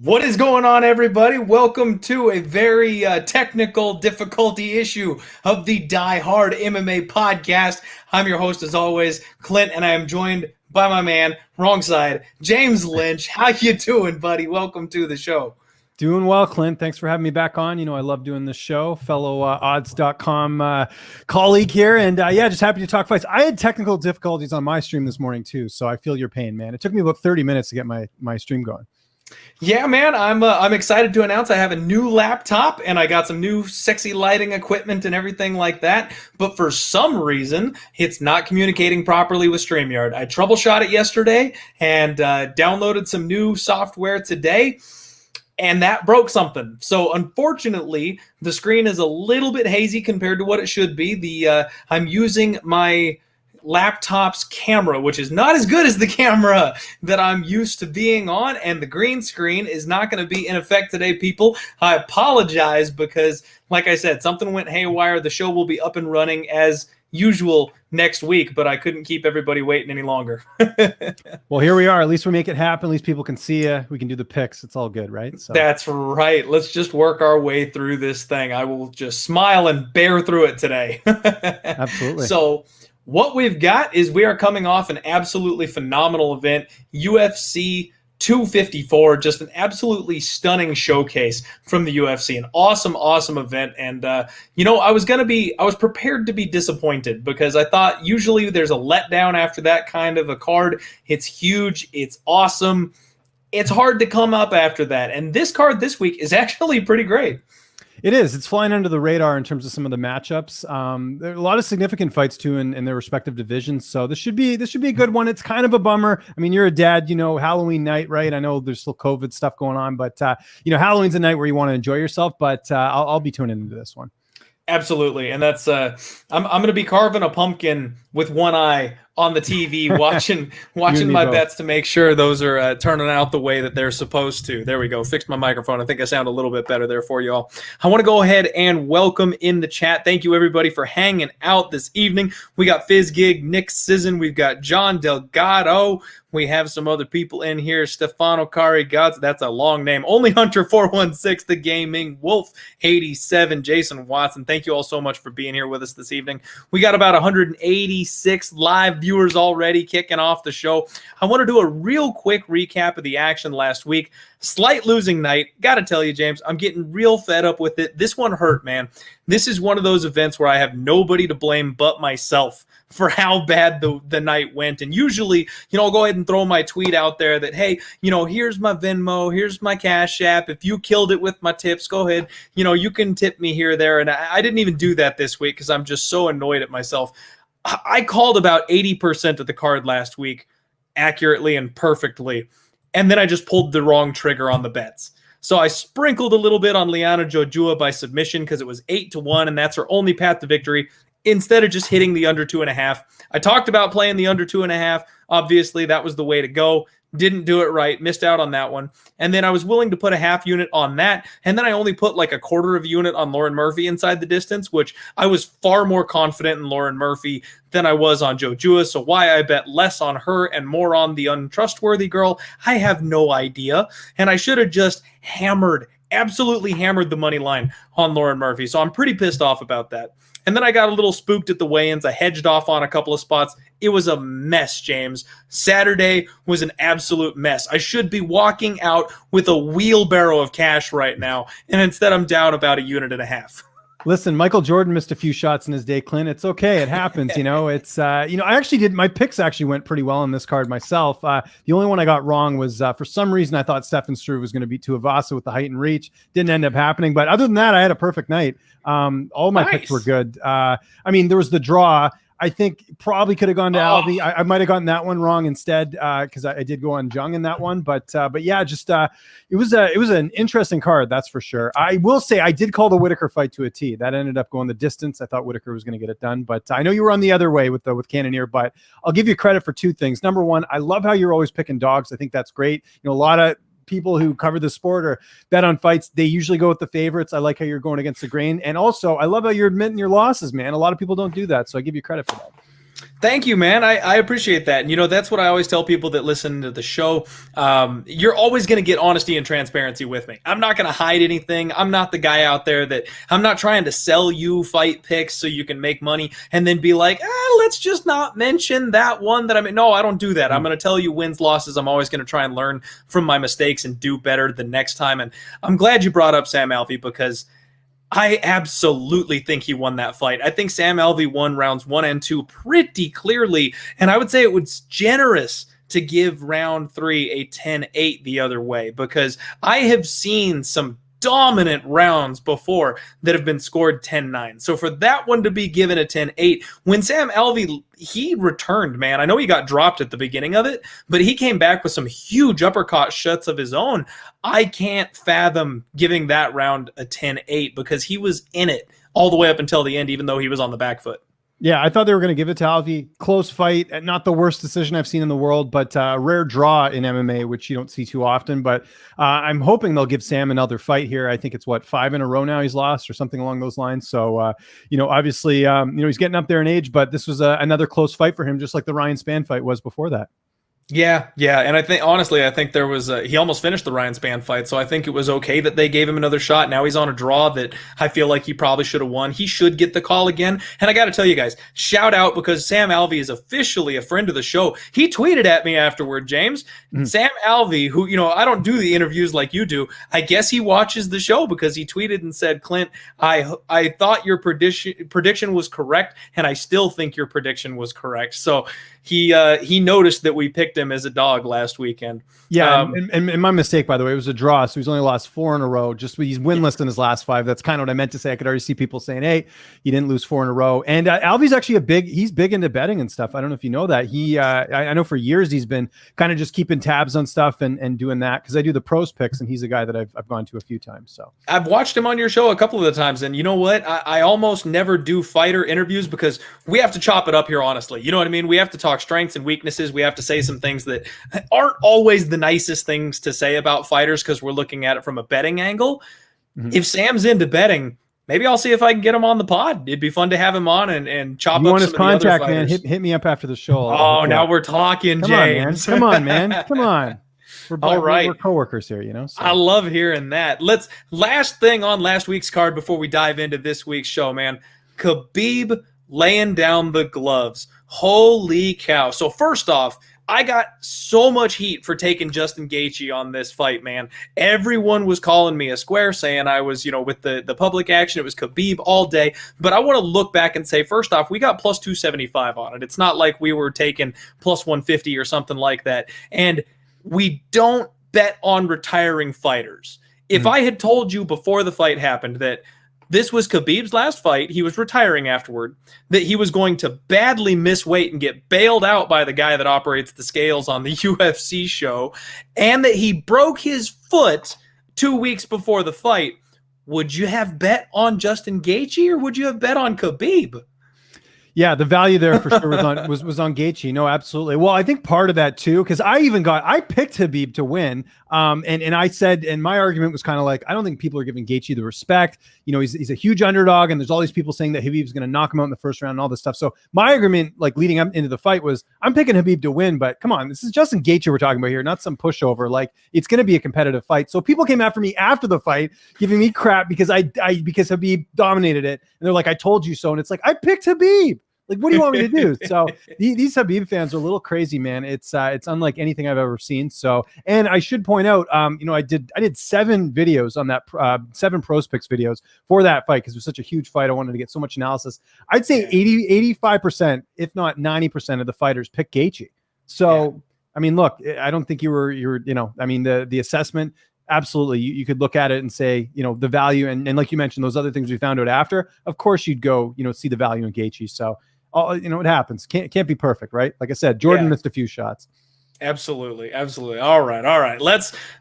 What is going on, everybody? Welcome to a very technical difficulty issue of the Die Hard MMA podcast. I'm your host, as always, Clint, and I am joined by my man, wrong side, James Lynch. How you doing, buddy? Welcome to the show. Doing well, Clint. Thanks for having me back on. You know, I love doing this show. Fellow odds.com colleague here. And just happy to talk fights. I had technical difficulties on my stream this morning, too. So I feel your pain, man. It took me about 30 minutes to get my stream going. Yeah, man, I'm excited to announce I have a new laptop and I got some new sexy lighting equipment and everything like that. But for some reason, it's not communicating properly with StreamYard. I troubleshot it yesterday and downloaded some new software today, and that broke something. So unfortunately, the screen is a little bit hazy compared to what it should be. I'm using my laptop's camera, which is not as good as the camera that I'm used to being on, and the green screen is not going to be in effect today, people. I apologize because, like I said, something went haywire. The show will be up and running as usual next week, but I couldn't keep everybody waiting any longer. Well, here we are. At least we make it happen. At least people can see you. We can do the picks. It's all good, right? So that's right. Let's just work our way through this thing. I will just smile and bear through it today. Absolutely. So what we've got is we are coming off an absolutely phenomenal event, UFC 254, just an absolutely stunning showcase from the UFC, an awesome, awesome event. And, I was prepared to be disappointed because I thought usually there's a letdown after that kind of a card. It's huge. It's awesome. It's hard to come up after that. And this card this week is actually pretty great. It is. It's flying under the radar in terms of some of the matchups. There are a lot of significant fights too in their respective divisions. So this should be a good one. It's kind of a bummer. I mean, you're a dad, Halloween night, right? I know there's still COVID stuff going on, but Halloween's a night where you want to enjoy yourself. But I'll be tuning into this one. Absolutely, and that's I'm going to be carving a pumpkin with one eye on the TV, watching my bets to make sure those are turning out the way that they're supposed to. There we go. Fixed my microphone. I think I sound a little bit better there for you all. I want to go ahead and welcome in the chat. Thank you, everybody, for hanging out this evening. We got FizzGig, Nick Sizzin, we've got John Delgado. We have some other people in here. Stefano Carigods, that's a long name. Only Hunter 416, The Gaming, Wolf 87, Jason Watson. Thank you all so much for being here with us this evening. We got about 186 live viewers already kicking off the show. I want to do a real quick recap of the action last week. Slight losing night. Got to tell you, James, I'm getting real fed up with it. This one hurt, man. This is one of those events where I have nobody to blame but myself for how bad the night went. And usually, I'll go ahead and throw my tweet out there that, hey, here's my Venmo, here's my Cash App. If you killed it with my tips, go ahead. You can tip me here or there. And I didn't even do that this week because I'm just so annoyed at myself. I called about 80% of the card last week accurately and perfectly. And then I just pulled the wrong trigger on the bets. So I sprinkled a little bit on Liana Jojua by submission because it was 8-1, and that's her only path to victory, instead of just hitting the under 2.5. I talked about playing the under 2.5. Obviously, that was the way to go. Didn't do it right. Missed out on that one. And then I was willing to put a half unit on that. And then I only put like a quarter of a unit on Lauren Murphy inside the distance, which I was far more confident in Lauren Murphy than I was on Jojua. So why I bet less on her and more on the untrustworthy girl, I have no idea. And I should have just absolutely hammered the money line on Lauren Murphy. So I'm pretty pissed off about that. And then I got a little spooked at the weigh-ins. I hedged off on a couple of spots. It was a mess, James. Saturday was an absolute mess. I should be walking out with a wheelbarrow of cash right now, and instead I'm down about 1.5 units. Listen, Michael Jordan missed a few shots in his day, Clint. It's okay. It happens. It's, I actually my picks actually went pretty well on this card myself. The only one I got wrong was for some reason I thought Stefan Struve was going to beat Tuivasa with the height and reach. Didn't end up happening. But other than that, I had a perfect night. All my picks were good. There was the draw. I think probably could have gone to Alvey. I might have gotten that one wrong instead because I did go on Jung in that one. But yeah, just it was an interesting card, that's for sure. I will say I did call the Whitaker fight to a T. That ended up going the distance. I thought Whitaker was going to get it done, but I know you were on the other way with Cannonier. But I'll give you credit for two things. Number one, I love how you're always picking dogs. I think that's great. A lot of people who cover the sport or bet on fights, they usually go with the favorites. I like how you're going against the grain. And also, I love how you're admitting your losses, man. A lot of people don't do that, so I give you credit for that. Thank you, man. I appreciate that. And, that's what I always tell people that listen to the show. You're always going to get honesty and transparency with me. I'm not going to hide anything. I'm not the guy out there I'm not trying to sell you fight picks so you can make money and then be like, let's just not mention that one that No, I don't do that. I'm going to tell you wins, losses. I'm always going to try and learn from my mistakes and do better the next time. And I'm glad you brought up Sam Alvey because I absolutely think he won that fight. I think Sam Alvey won rounds 1 and 2 pretty clearly, and I would say it was generous to give round 3 a 10-8 the other way because I have seen some dominant rounds before that have been scored 10-9. So for that one to be given a 10-8, when Sam Alvey, he returned, man. I know he got dropped at the beginning of it, but he came back with some huge uppercut shots of his own. I can't fathom giving that round a 10-8 because he was in it all the way up until the end, even though he was on the back foot. Yeah, I thought they were going to give it to Alvey. Close fight, not the worst decision I've seen in the world, but a rare draw in MMA, which you don't see too often. But I'm hoping they'll give Sam another fight here. I think it's 5 in a row now he's lost or something along those lines. So, obviously, he's getting up there in age, but this was another close fight for him, just like the Ryan Spann fight was before that. Yeah. And I think there was he almost finished the Ryan Spann fight, so I think it was okay that they gave him another shot. Now he's on a draw that I feel like he probably should have won. He should get the call again. And I got to tell you guys, shout out because Sam Alvey is officially a friend of the show. He tweeted at me afterward, James. Sam Alvey, who, I don't do the interviews like you do. I guess he watches the show because he tweeted and said, Clint, I thought your prediction was correct, and I still think your prediction was correct. So he noticed that we picked him as a dog last weekend. Yeah, and my mistake, by the way, it was a draw, so he's only lost 4 in a row. He's winless in his last 5. That's kind of what I meant to say. I could already see people saying, "Hey, he didn't lose 4 in a row." And Alvey's actually he's big into betting and stuff. I don't know if you know that. I know for years he's been kind of just keeping tabs on stuff and doing that because I do the pros picks, and he's a guy that I've gone to a few times. So I've watched him on your show a couple of the times, and you know what? I almost never do fighter interviews because we have to chop it up here, honestly. You know what I mean? We have to talk strengths and weaknesses. We have to say some things that aren't always the nicest things to say about fighters because we're looking at it from a betting angle. If Sam's into betting, maybe I'll see if I can get him on the pod. It'd be fun to have him on and chop up some of the other fighters. Man, hit me up after the show. Oh, now we're talking, James. Come on, man. Come on. We're coworkers here, So. I love hearing that. Last thing on last week's card before we dive into this week's show, man. Khabib laying down the gloves. Holy cow. So first off, I got so much heat for taking Justin Gaethje on this fight, man. Everyone was calling me a square, saying I was, with the public action. It was Khabib all day. But I want to look back and say, first off, we got plus 275 on it. It's not like we were taking plus 150 or something like that. And we don't bet on retiring fighters. If I had told you before the fight happened that this was Khabib's last fight, he was retiring afterward, that he was going to badly miss weight and get bailed out by the guy that operates the scales on the UFC show, and that he broke his foot 2 weeks before the fight, would you have bet on Justin Gaethje or would you have bet on Khabib? Yeah, the value there for sure was on Gaethje. No, absolutely. Well, I think part of that too, because I picked Khabib to win. And I said, and my argument was kind of like, I don't think people are giving Gaethje the respect. He's a huge underdog, and there's all these people saying that Khabib's going to knock him out in the first round and all this stuff. So my argument, like leading up into the fight, was I'm picking Khabib to win, but come on, this is Justin Gaethje we're talking about here, not some pushover. Like, it's going to be a competitive fight. So people came after me after the fight, giving me crap because because Khabib dominated it, and they're like, I told you so. And it's like, I picked Khabib. Like, what do you want me to do? So these Khabib fans are a little crazy, man. It's unlike anything I've ever seen. So, and I should point out, I did 7 videos on that, 7 pros picks videos for that fight because it was such a huge fight. I wanted to get so much analysis. I'd say 85%, if not 90% of the fighters pick Gaethje. So, I mean, look, I don't think the assessment. Absolutely. You could look at it and say, the value and like you mentioned, those other things we found out after, of course you'd go, see the value in Gaethje. So, it happens. Can't be perfect, right? Like I said, Jordan missed a few shots. Absolutely. All right.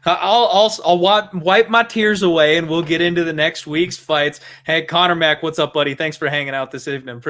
I'll wipe my tears away, and we'll get into the next week's fights. Hey, Connor Mack, what's up, buddy? Thanks for hanging out this evening.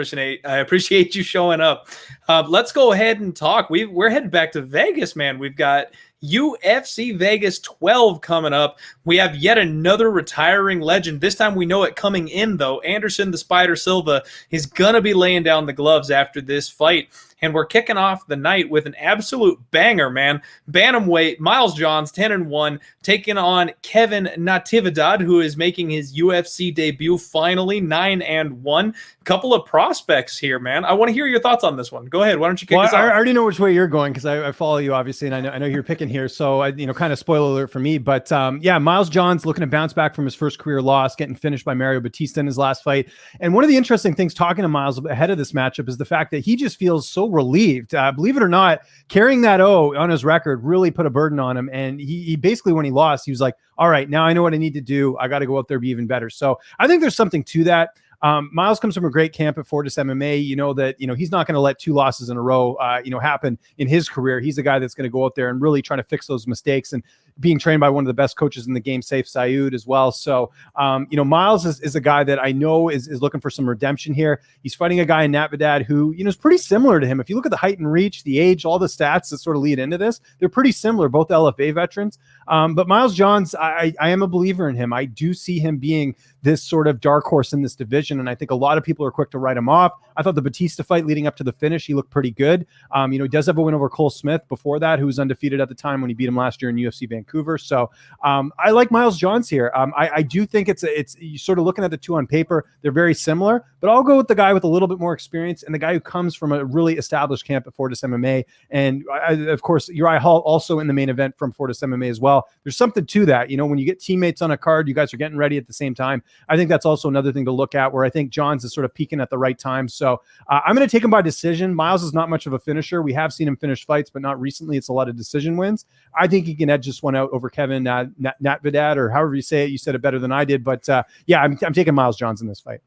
I appreciate you showing up. Let's go ahead and talk. We're headed back to Vegas, man. We've got UFC Vegas 12 coming up. We have yet another retiring legend. This time we know it coming in, though. Anderson the Spider Silva is going to be laying down the gloves after this fight. And we're kicking off the night with an absolute banger, man. Bantamweight, Miles Johns, 10-1, taking on Kevin Natividad, who is making his UFC debut finally, 9-1. Couple of prospects here, man. I want to hear your thoughts on this one. Go ahead. Why don't you kick us off? I already know which way you're going because I follow you, obviously, and I know you're picking here. So, kind of spoiler alert for me. But, Miles Johns looking to bounce back from his first career loss, getting finished by Mario Batista in his last fight. And one of the interesting things talking to Miles ahead of this matchup is the fact that he just feels so relieved. Believe it or not, carrying that O on his record really put a burden on him. And he basically, when he lost, he was like, all right, now I know what I need to do. I got to go out there and be even better. So I think there's something to that. Miles comes from a great camp at Fortis MMA. You know that, he's not going to let 2 losses in a row, happen in his career. He's a guy that's going to go out there and really try to fix those mistakes, and being trained by one of the best coaches in the game, Saif Sayoud, as well. So, Miles is a guy that I know is looking for some redemption here. He's fighting a guy in Natividad who, is pretty similar to him. If you look at the height and reach, the age, all the stats that sort of lead into this, they're pretty similar, both LFA veterans. But Miles Johns, I am a believer in him. I do see him being this sort of dark horse in this division, and I think a lot of people are quick to write him off. I thought the Batista fight leading up to the finish, he looked pretty good. He does have a win over Cole Smith before that, who was undefeated at the time when he beat him last year in UFC Vancouver. So I like Miles Johns here. I do think it's you sort of looking at the two on paper, they're very similar, but I'll go with the guy with a little bit more experience and the guy who comes from a really established camp at Fortis MMA. And of course, Uriah Hall also in the main event from Fortis MMA as well. There's something to that. When you get teammates on a card, you guys are getting ready at the same time. I think that's also another thing to look at, where I think Johns is sort of peaking at the right time. So I'm going to take him by decision. Miles is not much of a finisher. We have seen him finish fights, but not recently. It's a lot of decision wins. I think he can edge this one out over Kevin Natividad, or however you say it. You said it better than I did, but I'm taking Miles Johns in this fight.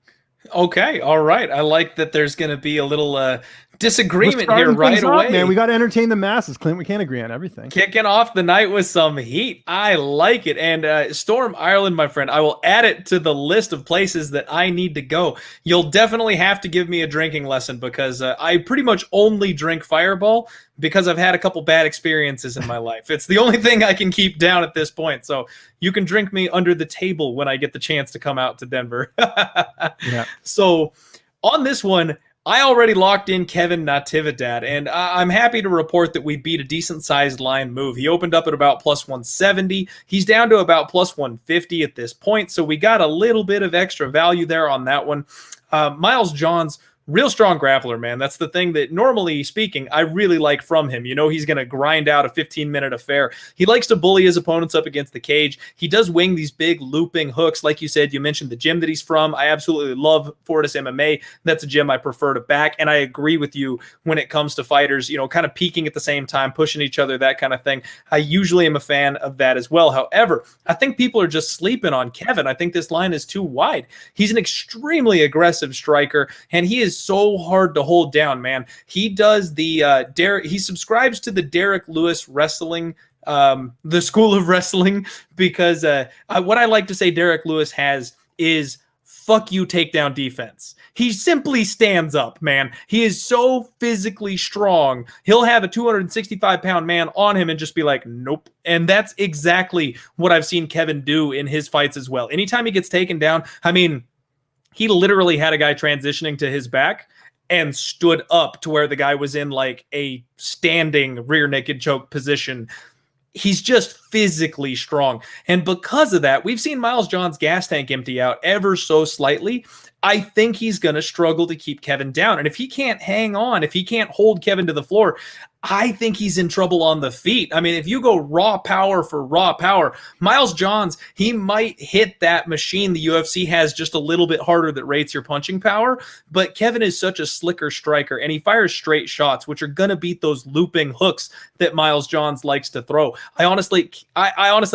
Okay, all right. I like that there's going to be a little disagreement here right away. Man, we got to entertain the masses, Clint. We can't agree on everything. Kicking off the night with some heat. I like it. And Storm Ireland, my friend, I will add it to the list of places that I need to go. You'll definitely have to give me a drinking lesson, because I pretty much only drink Fireball because I've had a couple bad experiences in my life. It's the only thing I can keep down at this point. So you can drink me under the table when I get the chance to come out to Denver. Yeah. So on this one, I already locked in Kevin Natividad, and I'm happy to report that we beat a decent-sized line move. He opened up at about plus 170. He's down to about plus 150 at this point, so we got a little bit of extra value there on that one. Miles Johns, real strong grappler, man. That's the thing that, normally speaking, I really like from him. He's going to grind out a 15-minute affair. He likes to bully his opponents up against the cage. He does wing these big looping hooks. Like you said, you mentioned the gym that he's from. I absolutely love Fortis MMA. That's a gym I prefer to back, and I agree with you when it comes to fighters, kind of peaking at the same time, pushing each other, that kind of thing. I usually am a fan of that as well. However, I think people are just sleeping on Kevin. I think this line is too wide. He's an extremely aggressive striker, and he is so hard to hold down, man. He does the he subscribes to the Derek Lewis wrestling, the school of wrestling, because what I like to say Derek Lewis has is fuck you takedown defense. He simply stands up, man. He is so physically strong. He'll have a 265-pound man on him and just be like, nope. And that's exactly what I've seen Kevin do in his fights as well. Anytime he gets taken down, he literally had a guy transitioning to his back and stood up to where the guy was in like a standing rear naked choke position. He's just physically strong. And because of that, we've seen Miles Johns' gas tank empty out ever so slightly. I think he's going to struggle to keep Kevin down. And if he can't hang on, if he can't hold Kevin to the floor, I think he's in trouble on the feet. If you go raw power for raw power, Miles Johns, he might hit that machine the UFC has just a little bit harder that rates your punching power. But Kevin is such a slicker striker, and he fires straight shots, which are going to beat those looping hooks that Miles Johns likes to throw. I honestly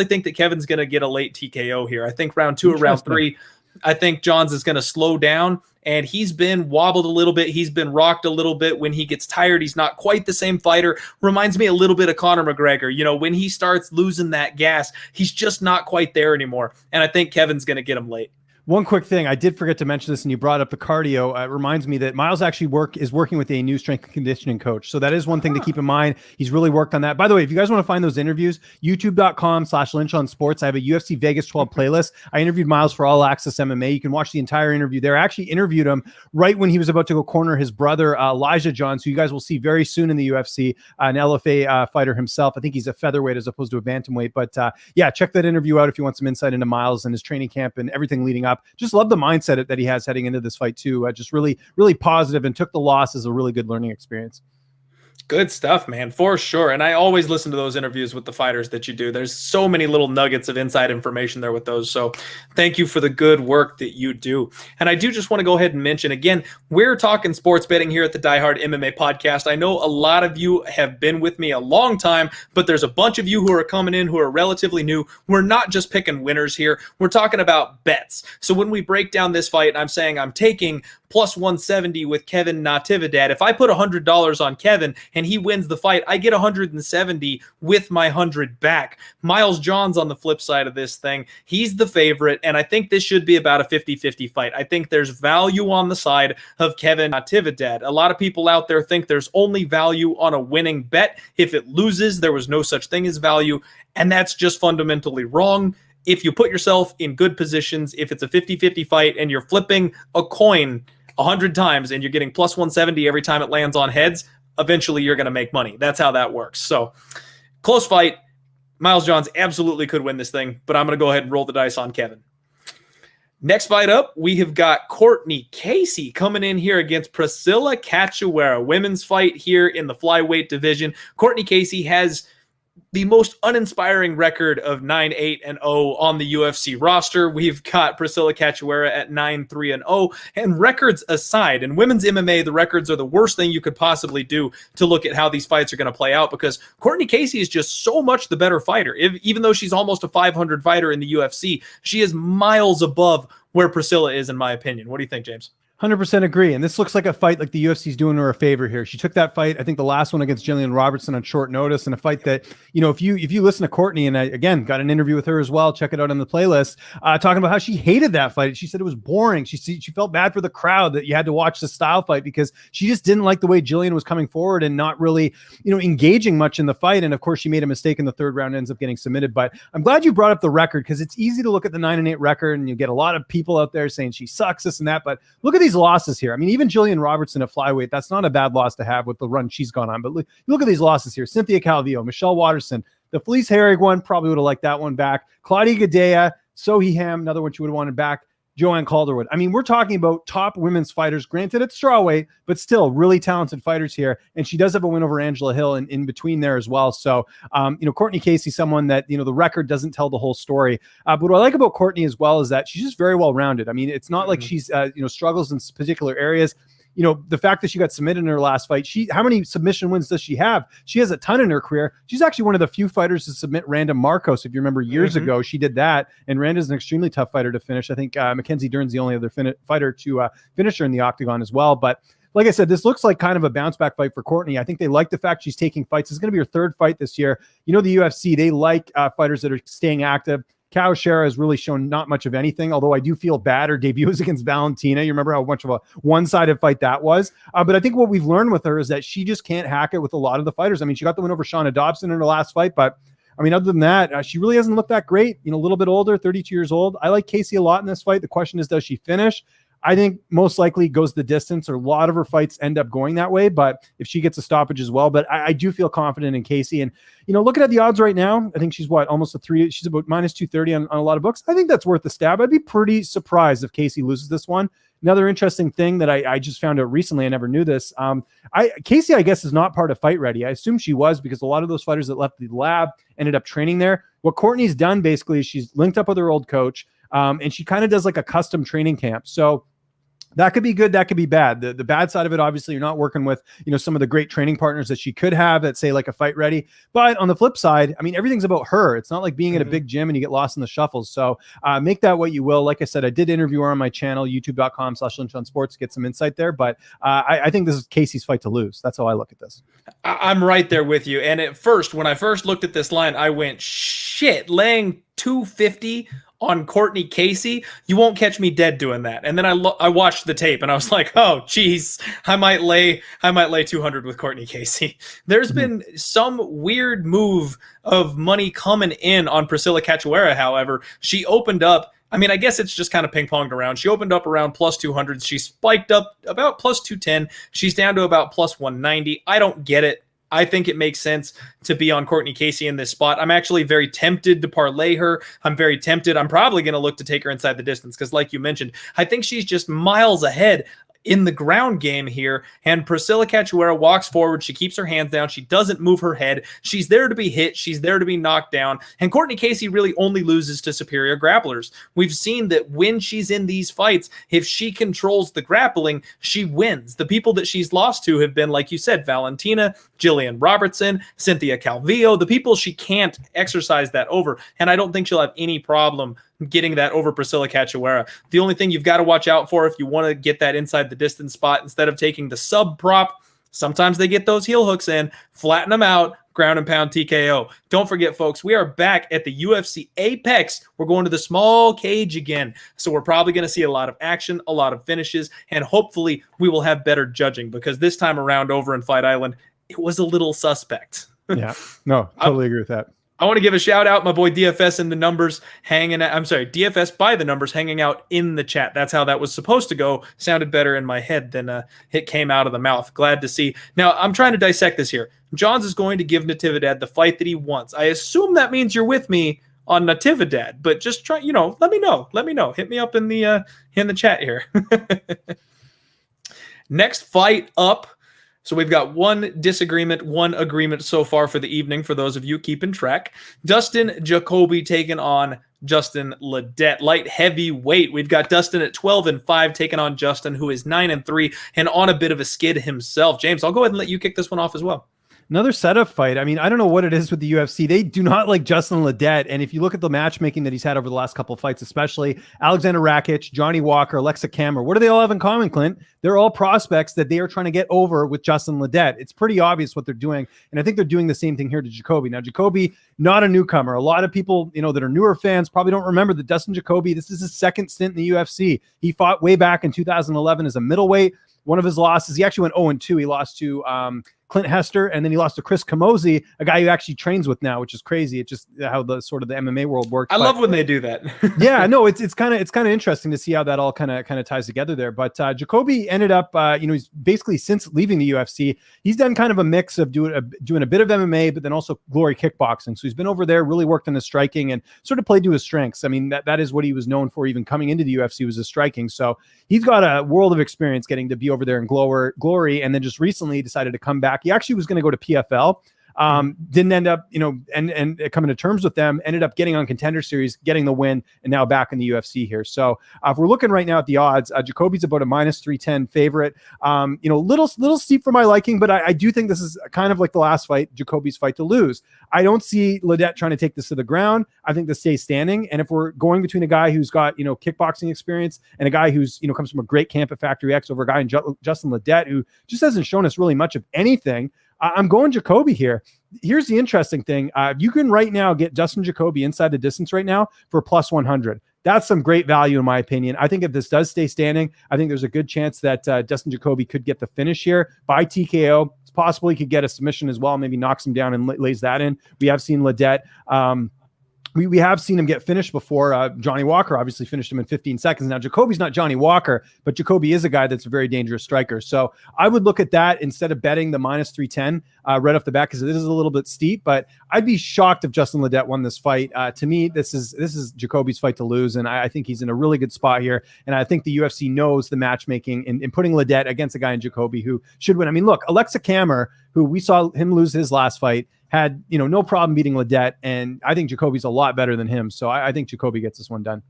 think that Kevin's going to get a late TKO here. I think round 2 or round 3, I think Johns is going to slow down, and he's been wobbled a little bit. He's been rocked a little bit. When he gets tired, he's not quite the same fighter. Reminds me a little bit of Conor McGregor. When he starts losing that gas, he's just not quite there anymore. And I think Kevin's going to get him late. One quick thing, I did forget to mention this, and you brought up the cardio. It reminds me that Miles actually is working with a new strength and conditioning coach. So that is one thing to keep in mind. He's really worked on that. By the way, if you guys want to find those interviews, youtube.com/Lynch on Sports. I have a UFC Vegas 12 playlist. I interviewed Miles for All Access MMA. You can watch the entire interview there. I actually interviewed him right when he was about to go corner his brother, Elijah Johns, who you guys will see very soon in the UFC, an LFA fighter himself. I think he's a featherweight as opposed to a bantamweight. But yeah, check that interview out if you want some insight into Miles and his training camp and everything leading up. Just love the mindset that he has heading into this fight too. Just really, really positive, and took the loss as a really good learning experience. Good stuff, man, for sure. And I always listen to those interviews with the fighters that you do. There's so many little nuggets of inside information there with those. So thank you for the good work that you do. And I do just want to go ahead and mention again, we're talking sports betting here at the Die Hard MMA podcast. I know a lot of you have been with me a long time, but there's a bunch of you who are coming in who are relatively new. We're not just picking winners here. We're talking about bets. So when we break down this fight, I'm saying I'm taking plus 170 with Kevin Natividad. If I put $100 on Kevin and he wins the fight, I get 170 with my 100 back. Miles Johns on the flip side of this thing, he's the favorite, and I think this should be about a 50-50 fight. I think there's value on the side of Kevin Natividad. A lot of people out there think there's only value on a winning bet. If it loses, there was no such thing as value, and that's just fundamentally wrong. If you put yourself in good positions, if it's a 50-50 fight and you're flipping a coin 100 times and you're getting plus 170 every time it lands on heads, eventually you're going to make money. That's how that works. So close fight. Miles Johns absolutely could win this thing, but I'm going to go ahead and roll the dice on Kevin. Next fight up, we have got Cortney Casey coming in here against Priscila Cachoeira. Women's fight here in the flyweight division. Cortney Casey has the most uninspiring record of 9-8-0 on the UFC roster. We've got Priscila Cachoeira at 9-3-0. And records aside, in women's MMA, the records are the worst thing you could possibly do to look at how these fights are going to play out, because Cortney Casey is just so much the better fighter. Even though she's almost a 500 fighter in the UFC, she is miles above where Priscila is, in my opinion. What do you think, James? 100% agree. And this looks like a fight like the UFC's doing her a favor here. She took that fight, I think the last one against Jillian Robertson, on short notice, and a fight that, you know, if you listen to Courtney, and I, again, got an interview with her as well, check it out on the playlist, talking about how she hated that fight. She said it was boring. She felt bad for the crowd that you had to watch the style fight, because she just didn't like the way Jillian was coming forward and not really, you know, engaging much in the fight. And of course, she made a mistake in the third round, ends up getting submitted. But I'm glad you brought up the record, because it's easy to look at the 9-8 record and you get a lot of people out there saying she sucks, this and that. But look at these losses here. I mean, even Jillian Robertson at flyweight, that's not a bad loss to have with the run she's gone on. But look at these losses here. Cynthia Calvillo, Michelle Watterson, the Felice Herrig one, probably would have liked that one back. Claudia Gadea, Sohee Ham, another one she would have wanted back. Joanne Calderwood. I mean, we're talking about top women's fighters, granted it's strawweight, but still really talented fighters here. And she does have a win over Angela Hill in between there as well. So, you know, Cortney Casey, someone that, you know, the record doesn't tell the whole story. But what I like about Cortney as well is that she's just very well-rounded. I mean, it's not like she's, you know, struggles in particular areas. You know, the fact that she got submitted in her last fight, how many submission wins does she have? She has a ton in her career. She's actually one of the few fighters to submit Randa Marcos. If you remember years ago, she did that. And Randa's an extremely tough fighter to finish. I think Mackenzie Dern's the only other fighter to finish her in the octagon as well. But like I said, this looks like kind of a bounce back fight for Cortney. I think they like the fact she's taking fights. It's going to be her third fight this year. You know, the UFC, they like fighters that are staying active. Cachoeira has really shown not much of anything, although I do feel bad. Her debut was against Valentina. You remember how much of a one-sided fight that was. But I think what we've learned with her is that she just can't hack it with a lot of the fighters. I mean, she got the win over Shauna Dobson in her last fight, but I mean, other than that, she really hasn't looked that great. You know, a little bit older, 32 years old. I like Casey a lot in this fight. The question is, does she finish? I think most likely goes the distance, or a lot of her fights end up going that way. But if she gets a stoppage as well, but I do feel confident in Casey. And, you know, looking at the odds right now, I think she's almost a 3. She's about minus 230 on a lot of books. I think that's worth the stab. I'd be pretty surprised if Casey loses this one. Another interesting thing that I just found out recently, I never knew this. Casey, I guess, is not part of Fight Ready. I assume she was, because a lot of those fighters that left the lab ended up training there. What Courtney's done basically is she's linked up with her old coach, and she kind of does like a custom training camp. So that could be good. That could be bad. The bad side of it, obviously, you're not working with, you know, some of the great training partners that she could have that say like a Fight Ready. But on the flip side, I mean, everything's about her. It's not like being at a big gym and you get lost in the shuffles. So make that what you will. Like I said, I did interview her on my channel, youtube.com/LynchOnSports, to get some insight there. But I think this is Casey's fight to lose. That's how I look at this. I'm right there with you. And at first, when I first looked at this line, I went, shit, laying 250 on Cortney Casey, you won't catch me dead doing that. And then I watched the tape and I was like, oh, geez, I might lay 200 with Cortney Casey. There's been some weird move of money coming in on Priscila Cachoeira, however. She opened up, I mean, I guess it's just kind of ping-ponged around. She opened up around plus 200. She spiked up about plus 210. She's down to about plus 190. I don't get it. I think it makes sense to be on Cortney Casey in this spot. I'm actually very tempted to parlay her. I'm very tempted. I'm probably going to look to take her inside the distance because, like you mentioned, I think she's just miles ahead in the ground game here. And Priscila Cachoeira walks forward. She keeps her hands down. She doesn't move her head. She's there to be hit. She's there to be knocked down. And Cortney Casey really only loses to superior grapplers. We've seen that when she's in these fights, if she controls the grappling, she wins. The people that she's lost to have been, like you said, Valentina, Jillian Robertson, Cynthia Calvillo, the people she can't exercise that over. And I don't think she'll have any problem getting that over Priscila Cachoeira. The only thing you've got to watch out for if you want to get that inside the distance spot, instead of taking the sub prop, sometimes they get those heel hooks in, flatten them out, ground and pound TKO. Don't forget, folks, we are back at the UFC Apex. We're going to the small cage again. So we're probably going to see a lot of action, a lot of finishes, and hopefully we will have better judging, because this time around over in Fight Island, it was a little suspect. Yeah, no, totally agree with that. I want to give a shout out, my boy DFS in the numbers DFS by the numbers hanging out in the chat. That's how that was supposed to go. Sounded better in my head than it came out of the mouth. Glad to see. Now, I'm trying to dissect this here. Johns is going to give Natividad the fight that he wants. I assume that means you're with me on Natividad, but just try, let me know. Let me know. Hit me up in the chat here. Next fight up. So we've got one disagreement, one agreement so far for the evening, for those of you keeping track. Dustin Jacoby taking on Justin Ledet, light heavyweight. We've got Dustin at 12-5 taking on Justin, who is 9-3 and on a bit of a skid himself. James, I'll go ahead and let you kick this one off as well. Another setup fight. I mean, I don't know what it is with the UFC. They do not like Justin Ledet. And if you look at the matchmaking that he's had over the last couple of fights, especially Alexander Rakic, Johnny Walker, Alexa Kammer, what do they all have in common, Clint? They're all prospects that they are trying to get over with Justin Ledet. It's pretty obvious what they're doing. And I think they're doing the same thing here to Jacoby. Now, Jacoby, not a newcomer. A lot of people, that are newer fans probably don't remember that Dustin Jacoby, this is his second stint in the UFC. He fought way back in 2011 as a middleweight. One of his losses, he actually went 0-2. He lost to Clint Hester, and then he lost to Chris Camozzi, a guy who actually trains with now, which is crazy. It's just how the sort of the MMA world works. I love when they do that. Yeah, no, it's kind of interesting to see how that all kind of ties together there. But Jacoby ended up, he's basically, since leaving the UFC, he's done kind of a mix of doing a bit of MMA, but then also glory kickboxing. So he's been over there, really worked on his striking, and sort of played to his strengths. I mean, that is what he was known for, even coming into the UFC, was his striking. So he's got a world of experience getting to be over there in glory, and then just recently decided to come back. He actually was going to go to PFL. Didn't end up, and coming to terms with them, ended up getting on Contender Series, getting the win, and now back in the UFC here. So if we're looking right now at the odds, Jacoby's about a -310 favorite. Little steep for my liking, but I do think this is kind of like the last fight, Jacoby's fight to lose. I don't see Ledet trying to take this to the ground. I think this stays standing. And if we're going between a guy who's got, kickboxing experience and a guy who's, comes from a great camp at Factory X over a guy in Justin Ledet, who just hasn't shown us really much of anything, I'm going Jacoby here. Here's the interesting thing. You can right now get Dustin Jacoby inside the distance right now for +100. That's some great value in my opinion. I think if this does stay standing, I think there's a good chance that Dustin Jacoby could get the finish here by TKO. It's possible he could get a submission as well, maybe knocks him down and lays that in. We have seen Ledet. We have seen him get finished before. Johnny Walker obviously finished him in 15 seconds. Now, Jacoby's not Johnny Walker, but Jacoby is a guy that's a very dangerous striker. So I would look at that instead of betting the -310 right off the bat, because it is a little bit steep. But I'd be shocked if Justin Ledet won this fight. To me, this is Jacoby's fight to lose, and I think he's in a really good spot here. And I think the UFC knows the matchmaking in putting Ledet against a guy in Jacoby who should win. I mean, look, Alexa Kammer, who we saw him lose his last fight, had no problem beating Ledet, and I think Jacoby's a lot better than him. So I think Jacoby gets this one done.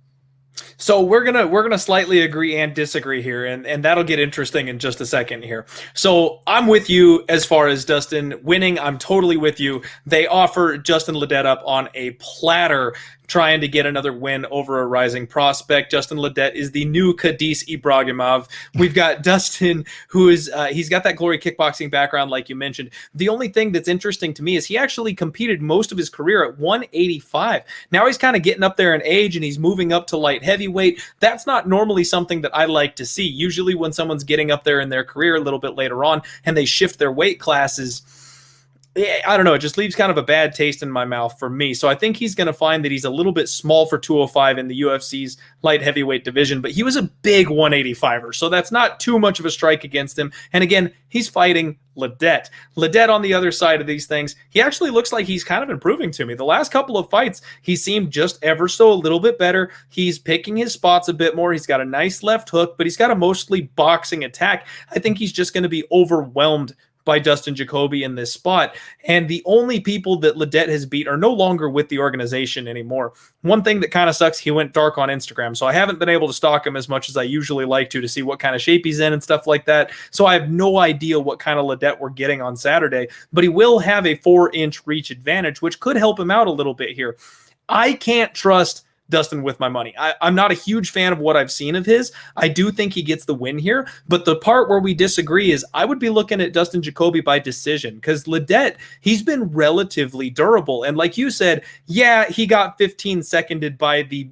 So we're gonna slightly agree and disagree here, and that'll get interesting in just a second here. So I'm with you as far as Dustin winning. I'm totally with you. They offer Justin Ledet up on a platter, trying to get another win over a rising prospect. Justin Ledet is the new Kadis Ibragimov. We've got Dustin, who is he's got that glory kickboxing background, like you mentioned. The only thing that's interesting to me is he actually competed most of his career at 185. Now he's kind of getting up there in age, and he's moving up to light heavyweight. That's not normally something that I like to see. Usually when someone's getting up there in their career a little bit later on and they shift their weight classes, I don't know, it just leaves kind of a bad taste in my mouth for me. So I think he's going to find that he's a little bit small for 205 in the UFC's light heavyweight division, but he was a big 185er, so that's not too much of a strike against him. And again, he's fighting Ledet. Ledet on the other side of these things, he actually looks like he's kind of improving to me. The last couple of fights, he seemed just ever so a little bit better. He's picking his spots a bit more. He's got a nice left hook, but he's got a mostly boxing attack. I think he's just going to be overwhelmed by Dustin Jacoby in this spot. And the only people that Ledet has beat are no longer with the organization anymore. One thing that kind of sucks, he went dark on Instagram, so I haven't been able to stalk him as much as I usually like to see what kind of shape he's in and stuff like that. So I have no idea what kind of Ledet we're getting on Saturday, but he will have a 4-inch reach advantage, which could help him out a little bit here. I can't trust Dustin with my money. I'm not a huge fan of what I've seen of his. I do think he gets the win here, but the part where we disagree is I would be looking at Dustin Jacoby by decision, because Ledet, he's been relatively durable. And like you said, yeah, he got 15 seconded by the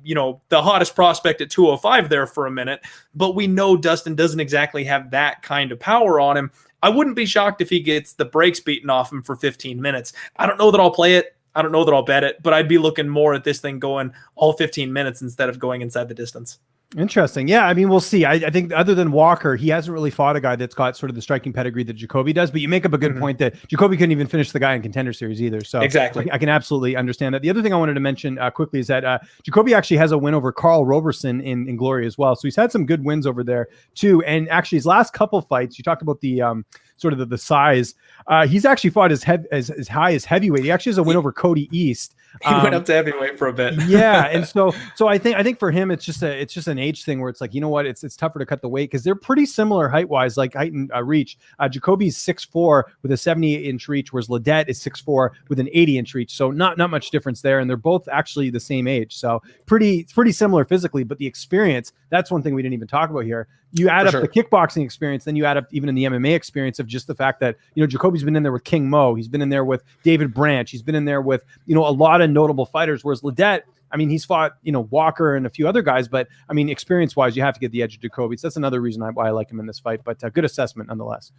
hottest prospect at 205 there for a minute, but we know Dustin doesn't exactly have that kind of power on him. I wouldn't be shocked if he gets the brakes beaten off him for 15 minutes. I don't know that I'll play it. I don't know that I'll bet it, but I'd be looking more at this thing going all 15 minutes instead of going inside the distance. Interesting. Yeah, I mean, we'll see. I think other than Walker, he hasn't really fought a guy that's got sort of the striking pedigree that Jacoby does, but you make up a good point that Jacoby couldn't even finish the guy in Contender Series either. So exactly, I can absolutely understand that. The other thing I wanted to mention quickly is that Jacoby actually has a win over Carl Roberson in Glory as well. So he's had some good wins over there too. And actually his last couple fights, you talked about the sort of the size. He's actually fought as high as heavyweight. He actually has a win over Cody East. He went up to heavyweight for a bit. Yeah, and so I think for him it's just an age thing where it's like, you know what, it's tougher to cut the weight because they're pretty similar height wise, like height and reach. Jacoby's 6'4" with a 78-inch reach, whereas Ledet is 6'4" with an 80-inch reach. So not much difference there, and they're both actually the same age. So pretty similar physically, but the experience, that's one thing we didn't even talk about here. You add up the kickboxing experience, then you add up even in the MMA experience of just the fact that, Jacoby's been in there with King Mo. He's been in there with David Branch. He's been in there with, a lot of notable fighters. Whereas Ledet, I mean, he's fought, Walker and a few other guys, but I mean, experience-wise, you have to get the edge of Jacoby. So that's another reason why I like him in this fight, but good assessment nonetheless.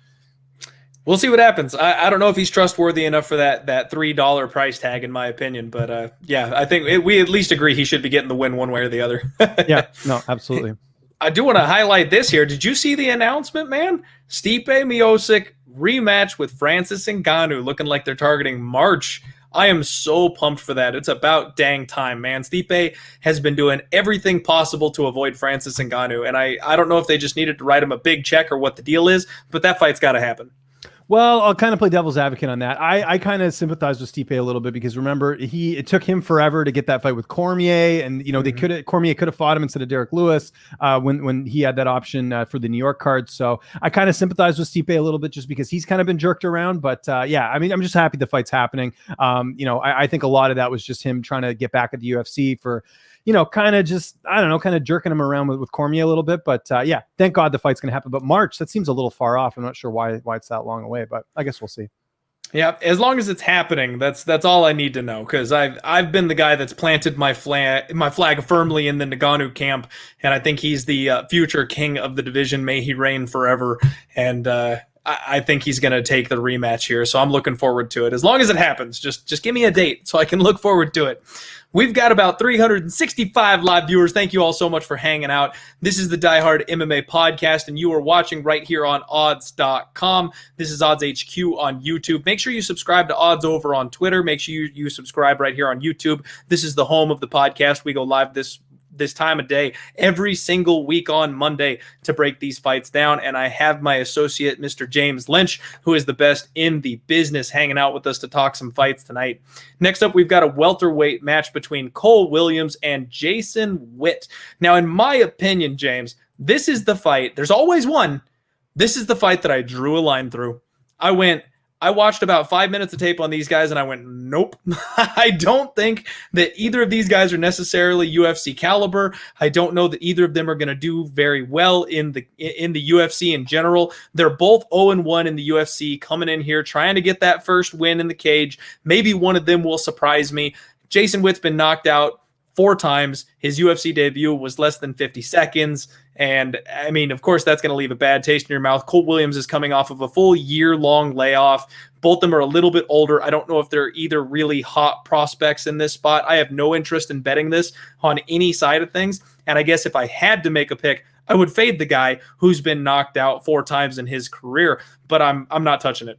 We'll see what happens. I don't know if he's trustworthy enough for that $3 price tag, in my opinion. But yeah, I think we at least agree he should be getting the win one way or the other. Yeah, no, absolutely. I do want to highlight this here. Did you see the announcement, man? Stipe Miocic rematch with Francis Ngannou, looking like they're targeting March. I am so pumped for that. It's about dang time, man. Stipe has been doing everything possible to avoid Francis Ngannou, and I don't know if they just needed to write him a big check or what the deal is, but that fight's got to happen. Well, I'll kind of play devil's advocate on that. I kind of sympathize with Stipe a little bit because remember, it took him forever to get that fight with Cormier, and Cormier could have fought him instead of Derek Lewis when he had that option for the New York card. So I kind of sympathize with Stipe a little bit just because he's kind of been jerked around. But yeah, I mean, I'm just happy the fight's happening. I think a lot of that was just him trying to get back at the UFC for, kind of just, I don't know, kind of jerking him around with Cormier a little bit. But yeah, thank God the fight's going to happen. But March, that seems a little far off. I'm not sure why it's that long away, but I guess we'll see. Yeah, as long as it's happening, that's all I need to know, because I've been the guy that's planted my flag firmly in the Ngannou camp, and I think he's the future king of the division. May he reign forever. And I think he's going to take the rematch here, so I'm looking forward to it. As long as it happens, just give me a date so I can look forward to it. We've got about 365 live viewers. Thank you all so much for hanging out. This is the Die Hard MMA podcast, and you are watching right here on odds.com. This is Odds HQ on YouTube. Make sure you subscribe to Odds over on Twitter. Make sure you subscribe right here on YouTube. This is the home of the podcast. We go live this this time of day every single week on Monday to break these fights down. And I have my associate, Mr. James Lynch, who is the best in the business, hanging out with us to talk some fights tonight. Next up, we've got a welterweight match between Cole Williams and Jason Witt. Now, in my opinion, James, this is the fight. There's always one. This is the fight that I drew a line through. I watched about 5 minutes of tape on these guys, and I went, nope. I don't think that either of these guys are necessarily UFC caliber. I don't know that either of them are going to do very well in the UFC in general. They're both 0-1 in the UFC, coming in here trying to get that first win in the cage. Maybe one of them will surprise me. Jason Witt's been knocked out 4 times. His UFC debut was less than 50 seconds. And I mean, of course, that's going to leave a bad taste in your mouth. Cole Williams is coming off of a full year-long layoff. Both of them are a little bit older. I don't know if they're either really hot prospects in this spot. I have no interest in betting this on any side of things. And I guess if I had to make a pick, I would fade the guy who's been knocked out 4 times in his career. But I'm not touching it.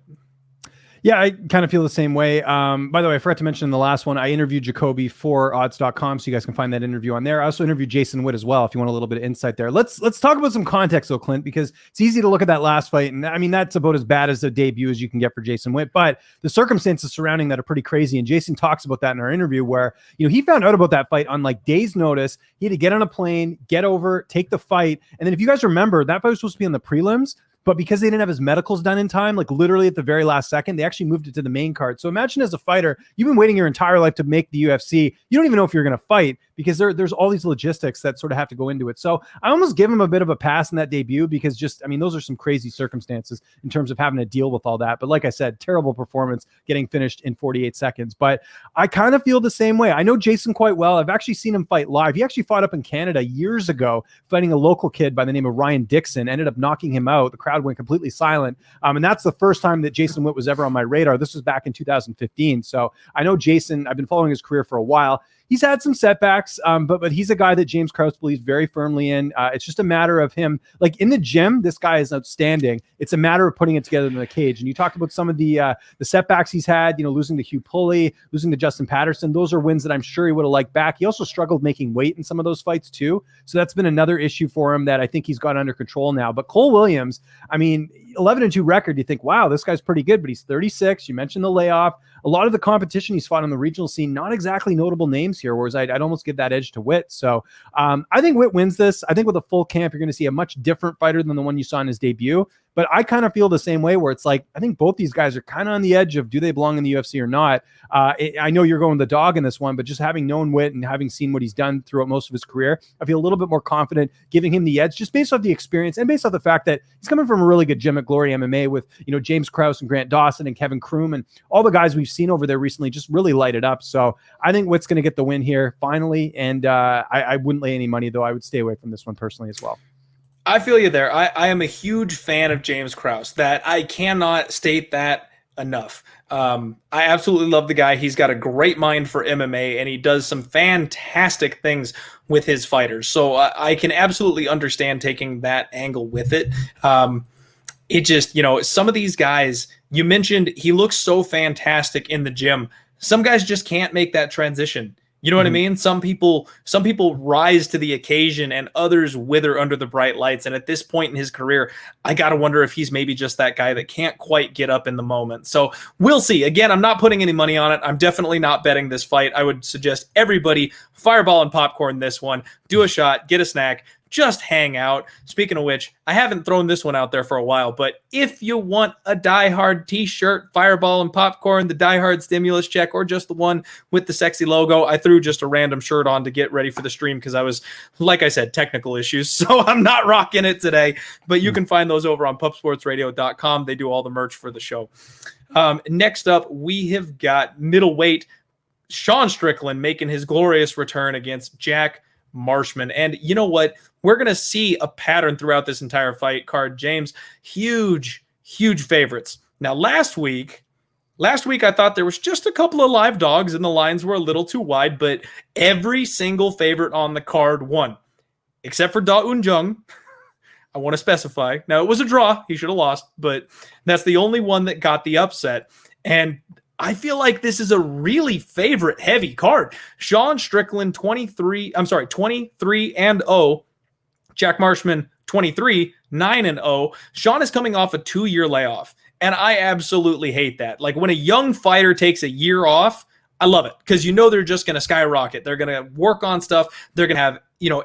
Yeah, I kind of feel the same way. By the way, I forgot to mention in the last one, I interviewed Jacoby for odds.com, so you guys can find that interview on there. I also interviewed Jason Witt as well, if you want a little bit of insight there. Let's talk about some context, though, Clint, because it's easy to look at that last fight, and I mean, that's about as bad as a debut as you can get for Jason Witt, but the circumstances surrounding that are pretty crazy, and Jason talks about that in our interview where, he found out about that fight on like days' notice. He had to get on a plane, get over, take the fight, and then if you guys remember, that fight was supposed to be on the prelims, but because they didn't have his medicals done in time, like literally at the very last second, they actually moved it to the main card. So imagine as a fighter, you've been waiting your entire life to make the UFC. You don't even know if you're going to fight because there's all these logistics that sort of have to go into it. So I almost give him a bit of a pass in that debut because those are some crazy circumstances in terms of having to deal with all that. But like I said, terrible performance getting finished in 48 seconds. But I kind of feel the same way. I know Jason quite well. I've actually seen him fight live. He actually fought up in Canada years ago, fighting a local kid by the name of Ryan Dixon, ended up knocking him out. The crowd went completely silent. And that's the first time that Jason Witt was ever on my radar. This was back in 2015. So I know Jason, I've been following his career for a while. He's had some setbacks, but he's a guy that James Krause believes very firmly in. It's just a matter of him, like in the gym, this guy is outstanding. It's a matter of putting it together in the cage. And you talked about some of the setbacks he's had, losing to Hugh Pulley, losing to Justin Patterson. Those are wins that I'm sure he would have liked back. He also struggled making weight in some of those fights too. So that's been another issue for him that I think he's got under control now. But Cole Williams, 11-2 record, you think, wow, this guy's pretty good, but he's 36. You mentioned the layoff. A lot of the competition he's fought on the regional scene, not exactly notable names here, whereas I'd almost give that edge to Witt. So I think Witt wins this. I think with a full camp, you're going to see a much different fighter than the one you saw in his debut. But I kind of feel the same way where it's like, I think both these guys are kind of on the edge of do they belong in the UFC or not. I know you're going the dog in this one, but just having known Witt and having seen what he's done throughout most of his career, I feel a little bit more confident giving him the edge just based off the experience and based off the fact that he's coming from a really good gym at Glory MMA with, James Krause and Grant Dawson and Kevin Kroom and all the guys we've seen over there recently just really light it up. So I think Witt's going to get the win here finally. And I wouldn't lay any money, though. I would stay away from this one personally as well. I feel you there. I am a huge fan of James Krause. That I cannot state that enough. I absolutely love the guy. He's got a great mind for MMA, and he does some fantastic things with his fighters. So I can absolutely understand taking that angle with it. It just, some of these guys, you mentioned he looks so fantastic in the gym. Some guys just can't make that transition. You know what I mean? Some people rise to the occasion and others wither under the bright lights. And at this point in his career, I got to wonder if he's maybe just that guy that can't quite get up in the moment. So we'll see. Again, I'm not putting any money on it. I'm definitely not betting this fight. I would suggest everybody fireball and popcorn this one, do a shot, get a snack, just hang out. Speaking of which, I haven't thrown this one out there for a while, but if you want a Die Hard t-shirt, fireball and popcorn, the Die Hard stimulus check, or just the one with the sexy logo, I threw just a random shirt on to get ready for the stream because I was, like I said, technical issues, so I'm not rocking it today, but you can find those over on pupsportsradio.com. They do all the merch for the show. Next up, we have got middleweight Sean Strickland making his glorious return against Jack Marshman. And you know what? We're going to see a pattern throughout this entire fight card, James. Huge favorites. Now, last week, I thought there was just a couple of live dogs and the lines were a little too wide, but every single favorite on the card won, except for Da Un Jung. I want to specify. Now, it was a draw. He should have lost, but that's the only one that got the upset. And I feel like this is a really favorite heavy card. Sean Strickland, 23-0. Jack Marshman, 23, 9-0. Sean is coming off a 2-year layoff, and I absolutely hate that. Like, when a young fighter takes a year off, I love it, because they're just going to skyrocket. They're going to work on stuff. They're going to have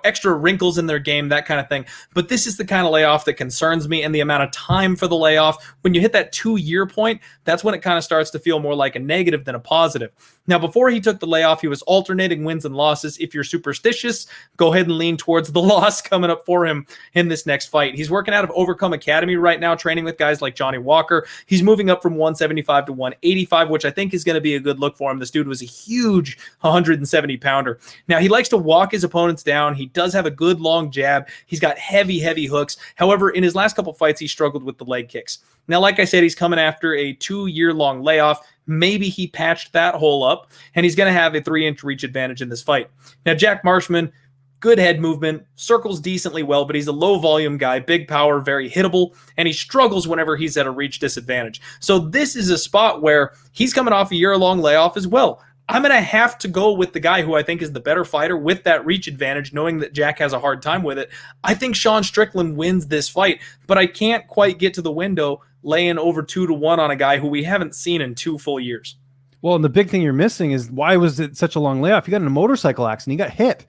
extra wrinkles in their game, that kind of thing. But this is the kind of layoff that concerns me, and the amount of time for the layoff. When you hit that 2-year point, that's when it kind of starts to feel more like a negative than a positive. Now, before he took the layoff, he was alternating wins and losses. If you're superstitious, go ahead and lean towards the loss coming up for him in this next fight. He's working out of Overcome Academy right now, training with guys like Johnny Walker. He's moving up from 175 to 185, which I think is going to be a good look for him. This dude was a huge 170-pounder. Now, he likes to walk his opponents down. He does have a good long jab. He's got heavy hooks. However, in his last couple fights, he struggled with the leg kicks. Now, like I said, he's coming after a 2-year-long layoff. Maybe he patched that hole up, and he's going to have a 3-inch reach advantage in this fight. Now, Jack Marshman, good head movement, circles decently well, but he's a low-volume guy, big power, very hittable, and he struggles whenever he's at a reach disadvantage. So this is a spot where he's coming off a year-long layoff as well. I'm going to have to go with the guy who I think is the better fighter with that reach advantage, knowing that Jack has a hard time with it. I think Sean Strickland wins this fight, but I can't quite get to the window laying over 2-1 on a guy who we haven't seen in 2 full years. Well, and the big thing you're missing is, why was it such a long layoff? He got in a motorcycle accident. He got hit.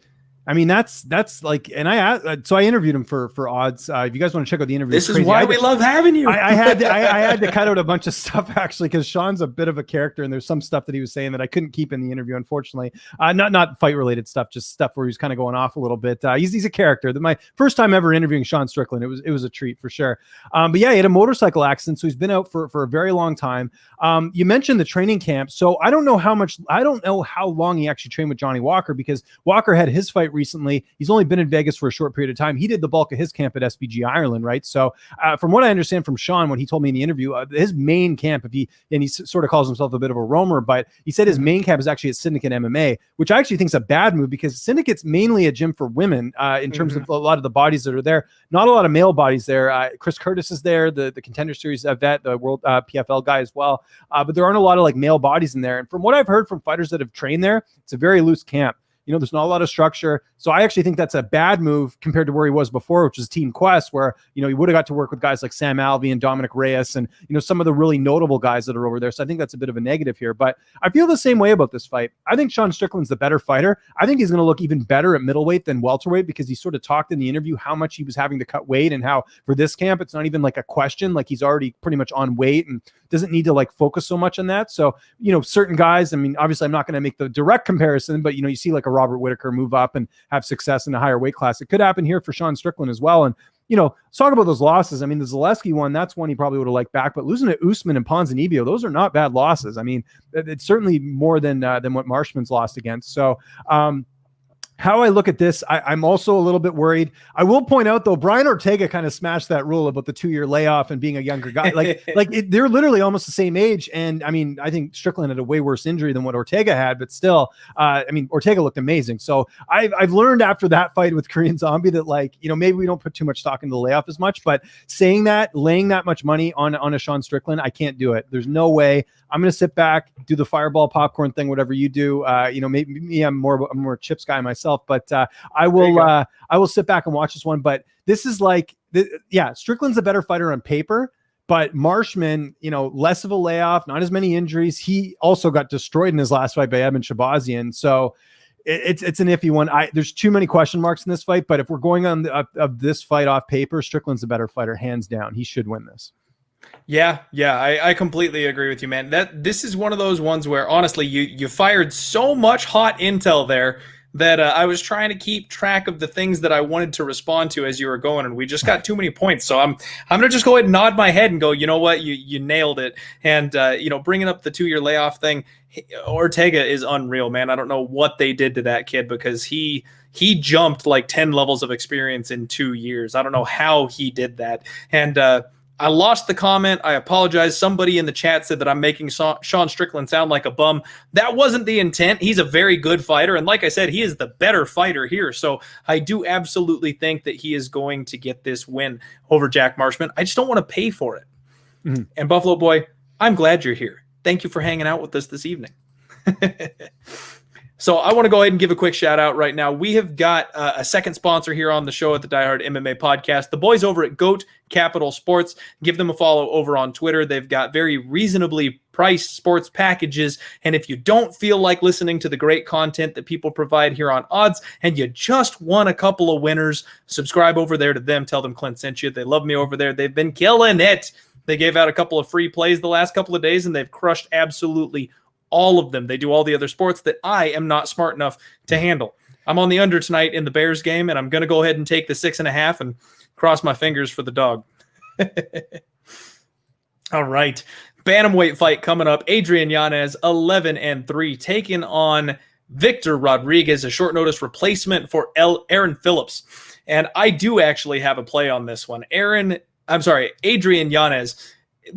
I mean, that's like, and I interviewed him for odds. If you guys want to check out the interview, this is why we love having you. I had to cut out a bunch of stuff, actually, because Sean's a bit of a character, and there's some stuff that he was saying that I couldn't keep in the interview, unfortunately. Not fight related stuff, just stuff where he was kind of going off a little bit. He's a character. My first time ever interviewing Sean Strickland, it was a treat for sure. But yeah, he had a motorcycle accident, so he's been out for a very long time. You mentioned the training camp, so I don't know how long he actually trained with Johnny Walker, because Walker had his fight recently. He's only been in Vegas for a short period of time. He did the bulk of his camp at SBG Ireland, right? So from what I understand from Sean, what he told me in the interview, his main camp, he sort of calls himself a bit of a roamer, but he said his main camp is actually at Syndicate MMA, which I actually think is a bad move, because Syndicate's mainly a gym for women in terms of a lot of the bodies that are there. Not a lot of male bodies there. Chris Curtis is there, the Contender Series vet, the World PFL guy as well. But there aren't a lot of like male bodies in there. And from what I've heard from fighters that have trained there, it's a very loose camp. There's not a lot of structure. So I actually think that's a bad move compared to where he was before, which was Team Quest, where, he would have got to work with guys like Sam Alvey and Dominic Reyes and, some of the really notable guys that are over there. So I think that's a bit of a negative here. But I feel the same way about this fight. I think Sean Strickland's the better fighter. I think he's going to look even better at middleweight than welterweight, because he sort of talked in the interview how much he was having to cut weight, and how for this camp, it's not even like a question. Like, he's already pretty much on weight and doesn't need to like focus so much on that. So, certain guys, I mean, obviously I'm not going to make the direct comparison, but, you see like a Robert Whittaker move up and have success in a higher weight class. It could happen here for Sean Strickland as well. And, let's talk about those losses. I mean, the Zaleski one, that's one he probably would have liked back, but losing to Usman and Ponzinibbio, those are not bad losses. I mean, it's certainly more than what Marshman's lost against. So, how I look at this, I'm also a little bit worried. I will point out, though, Brian Ortega kind of smashed that rule about the 2-year layoff and being a younger guy. They're literally almost the same age. And I mean, I think Strickland had a way worse injury than what Ortega had, but still, Ortega looked amazing. So I've learned after that fight with Korean Zombie that, maybe we don't put too much stock into the layoff as much, but saying that, laying that much money on a Sean Strickland, I can't do it. There's no way. I'm going to sit back, do the fireball popcorn thing, whatever you do. Maybe I'm more chips guy myself, but I will sit back and watch this one. But this is Strickland's a better fighter on paper, but Marshman, less of a layoff, not as many injuries. He also got destroyed in his last fight by Edmund Shabazian. So it's an iffy one. There's too many question marks in this fight, but if we're going on of this fight off paper, Strickland's a better fighter, hands down. He should win this. Yeah, I completely agree with you, man. This is one of those ones where, honestly, you fired so much hot intel there that I was trying to keep track of the things that I wanted to respond to as you were going, and we just got too many points. So I'm gonna just go ahead and nod my head and go, you know what, you nailed it. And bringing up the 2-year layoff thing, Ortega is unreal, man. I don't know what they did to that kid, because he jumped like 10 levels of experience in 2 years. I don't know how he did that. And I lost the comment. I apologize. Somebody in the chat said that I'm making Sean Strickland sound like a bum. That wasn't the intent. He's a very good fighter. And like I said, he is the better fighter here. So I do absolutely think that he is going to get this win over Jack Marshman. I just don't want to pay for it. Mm-hmm. And Buffalo Boy, I'm glad you're here, thank you for hanging out with us this evening. So I want to go ahead and give a quick shout out right now. We have got a second sponsor here on the show at the Die Hard MMA podcast, the boys over at GOAT Capital Sports. Give them a follow over on Twitter. They've got very reasonably priced sports packages. And if you don't feel like listening to the great content that people provide here on Odds and you just want a couple of winners, subscribe over there to them. Tell them Clint sent you. They love me over there. They've been killing it. They gave out a couple of free plays the last couple of days, and they've crushed absolutely all of them. They do all the other sports that I am not smart enough to handle. I'm on the under tonight in the Bears game, and I'm going to go ahead and take the 6.5 and cross my fingers for the dog. All right. Bantamweight fight coming up. Adrian Yanez, 11-3, taking on Victor Rodriguez, a short notice replacement for Aaron Phillips. And I do actually have a play on this one. Adrian Yanez,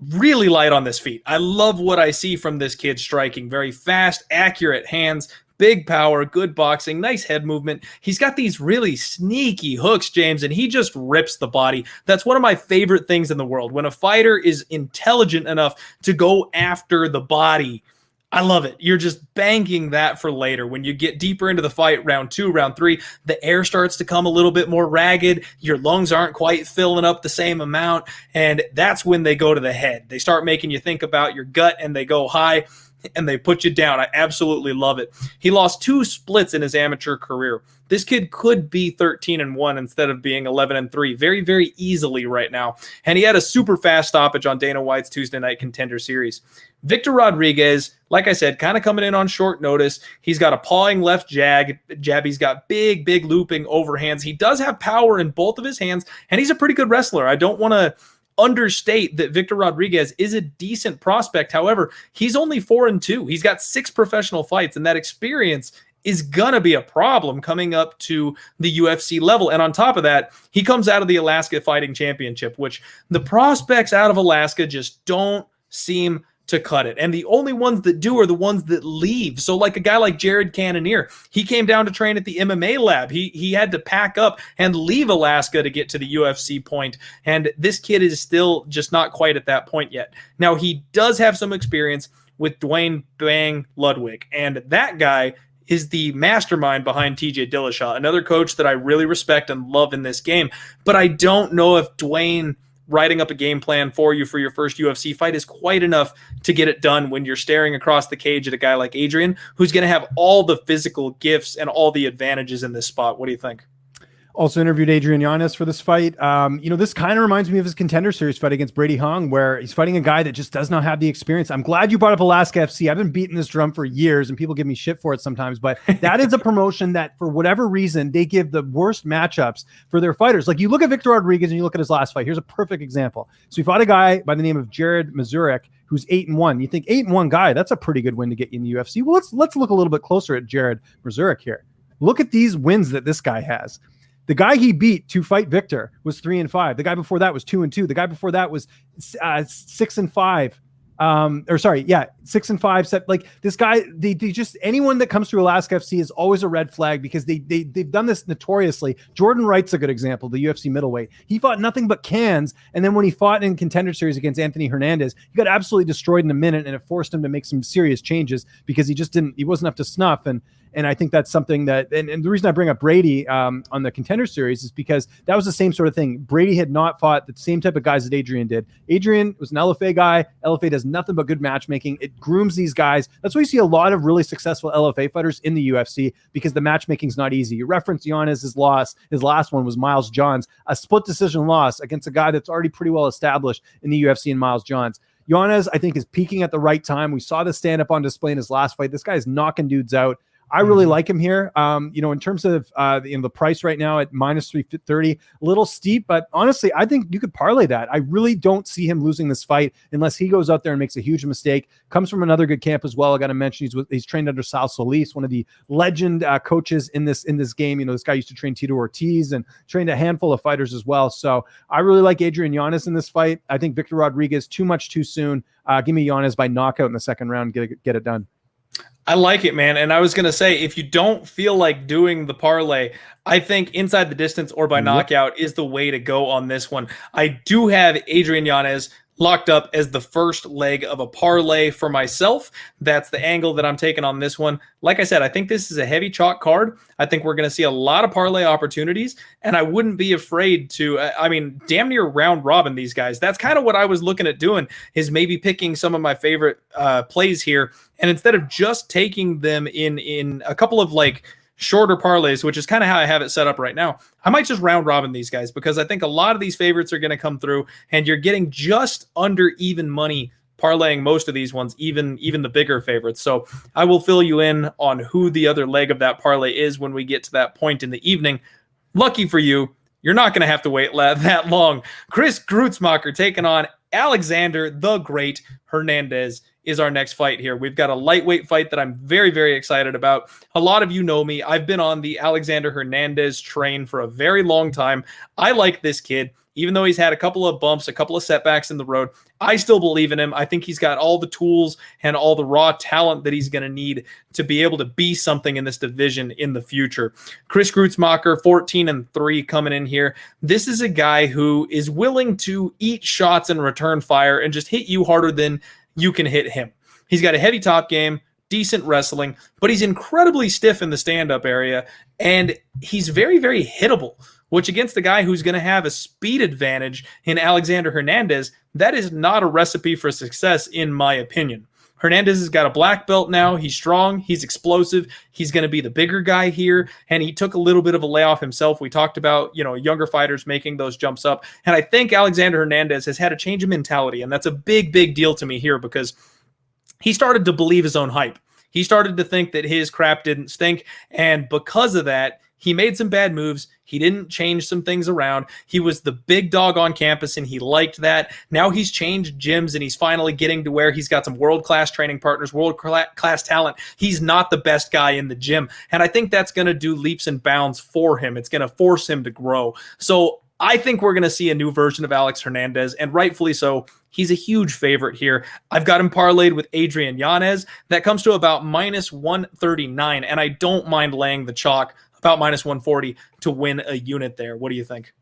really light on this feet. I love what I see from this kid striking. Very fast, accurate hands, big power, good boxing, nice head movement. He's got these really sneaky hooks, James, and he just rips the body. That's one of my favorite things in the world. When a fighter is intelligent enough to go after the body, I love it. You're just banking that for later. When you get deeper into the fight, round 2, round 3, the air starts to come a little bit more ragged. Your lungs aren't quite filling up the same amount. And that's when they go to the head. They start making you think about your gut, and they go high and they put you down. I absolutely love it. He lost 2 splits in his amateur career. This kid could be 13-1 instead of being 11-3 very, very easily right now. And he had a super fast stoppage on Dana White's Tuesday Night Contender Series. Victor Rodriguez, like I said, kind of coming in on short notice. He's got a pawing left jab. He's got big looping overhands. He does have power in both of his hands, and he's a pretty good wrestler. I don't want to understate that Victor Rodriguez is a decent prospect. However, he's only 4-2. He's got 6 professional fights, and that experience is going to be a problem coming up to the UFC level. And on top of that, he comes out of the Alaska Fighting Championship, which the prospects out of Alaska just don't seem to cut it. And the only ones that do are the ones that leave. So like a guy like Jared Cannonier, he came down to train at the MMA lab. He had to pack up and leave Alaska to get to the UFC point. And this kid is still just not quite at that point yet. Now, he does have some experience with Dwayne Bang Ludwig. And that guy is the mastermind behind TJ Dillashaw, another coach that I really respect and love in this game. But I don't know if Dwayne writing up a game plan for you for your first UFC fight is quite enough to get it done when you're staring across the cage at a guy like Adrian, who's going to have all the physical gifts and all the advantages in this spot. What do you think? Also interviewed Adrian Yanez for this fight. This kind of reminds me of his Contender Series fight against Brady Hung, where he's fighting a guy that just does not have the experience. I'm glad you brought up Alaska FC. I've been beating this drum for years, and people give me shit for it sometimes, but that is a promotion that, for whatever reason, they give the worst matchups for their fighters. Like, you look at Victor Rodriguez and you look at his last fight. Here's a perfect example. So he fought a guy by the name of Jared Mazurek, who's 8-1. You think 8-1 guy, that's a pretty good win to get you in the UFC. Well, let's look a little bit closer at Jared Mazurek here. Look at these wins that this guy has. The guy he beat to fight Victor was 3-5. The guy before that was 2-2. The guy before that was 6-5. 6-5. Like, this guy, they just, anyone that comes through Alaska FC is always a red flag, because they've done this notoriously. Jordan Wright's a good example, the UFC middleweight. He fought nothing but cans, and then when he fought in Contender Series against Anthony Hernandez, he got absolutely destroyed in a minute, and it forced him to make some serious changes because he wasn't up to snuff. And I think that's something that, and the reason I bring up Brady on the Contender Series is because that was the same sort of thing. Brady had not fought the same type of guys that Adrian did. Adrian was an LFA guy. LFA does nothing but good matchmaking. It grooms these guys. That's why you see a lot of really successful LFA fighters in the UFC, because the matchmaking is not easy. You reference Yanez's loss. His last one was Miles Johns, a split decision loss against a guy that's already pretty well established in the UFC in Miles Johns. Yanez, I think, is peaking at the right time. We saw the stand-up on display in his last fight. This guy is knocking dudes out. I really like him here. In terms of the price right now at -330, a little steep, but honestly, I think you could parlay that. I really don't see him losing this fight unless he goes out there and makes a huge mistake. Comes from another good camp as well. I got to mention he's trained under Sal Solis, one of the legend coaches in this game. This guy used to train Tito Ortiz and trained a handful of fighters as well. So I really like Adrian Yanez in this fight. I think Victor Rodriguez too much too soon. Give me Yanez by knockout in the second round. Get it done. I like it, man. And I was going to say, if you don't feel like doing the parlay, I think inside the distance or by knockout is the way to go on this one. I do have Adrian Yanez locked up as the first leg of a parlay for myself. That's the angle that I'm taking on this one. Like I said, I think this is a heavy chalk card. I think we're going to see a lot of parlay opportunities, and I wouldn't be afraid to, damn near round robin these guys. That's kind of what I was looking at doing, is maybe picking some of my favorite plays here, and instead of just taking them in a couple of like shorter parlays, which is kind of how I have it set up right now, I might just round robin these guys, because I think a lot of these favorites are going to come through, and you're getting just under even money parlaying most of these ones, even the bigger favorites. So I will fill you in on who the other leg of that parlay is when we get to that point in the evening. Lucky for you, you're not going to have to wait that long. Chris Gruetzemacher taking on Alexander the Great Hernandez is our next fight here. We've got a lightweight fight that I'm very, very excited about. A lot of you know me. I've been on the Alexander Hernandez train for a very long time. I like this kid. Even though he's had a couple of bumps, a couple of setbacks in the road, I still believe in him. I think he's got all the tools and all the raw talent that he's going to need to be able to be something in this division in the future. Chris Gruetzemacher, 14-3 coming in here. This is a guy who is willing to eat shots and return fire and just hit you harder than you can hit him. He's got a heavy top game, decent wrestling, but he's incredibly stiff in the stand-up area, and he's very, very hittable, which against the guy who's going to have a speed advantage in Alexander Hernandez, that is not a recipe for success, in my opinion. Hernandez has got a black belt now. He's strong. He's explosive. He's going to be the bigger guy here, and he took a little bit of a layoff himself. We talked about, younger fighters making those jumps up, and I think Alexander Hernandez has had a change of mentality, and that's a big, big deal to me here, because he started to believe his own hype. He started to think that his crap didn't stink, and because of that, he made some bad moves. He didn't change some things around. He was the big dog on campus, and he liked that. Now he's changed gyms, and he's finally getting to where he's got some world-class training partners, world-class talent. He's not the best guy in the gym, and I think that's going to do leaps and bounds for him. It's going to force him to grow. So I think we're going to see a new version of Alex Hernandez, and rightfully so. He's a huge favorite here. I've got him parlayed with Adrian Yanez. That comes to about -139, and I don't mind laying the chalk about -140 to win a unit there. What do you think?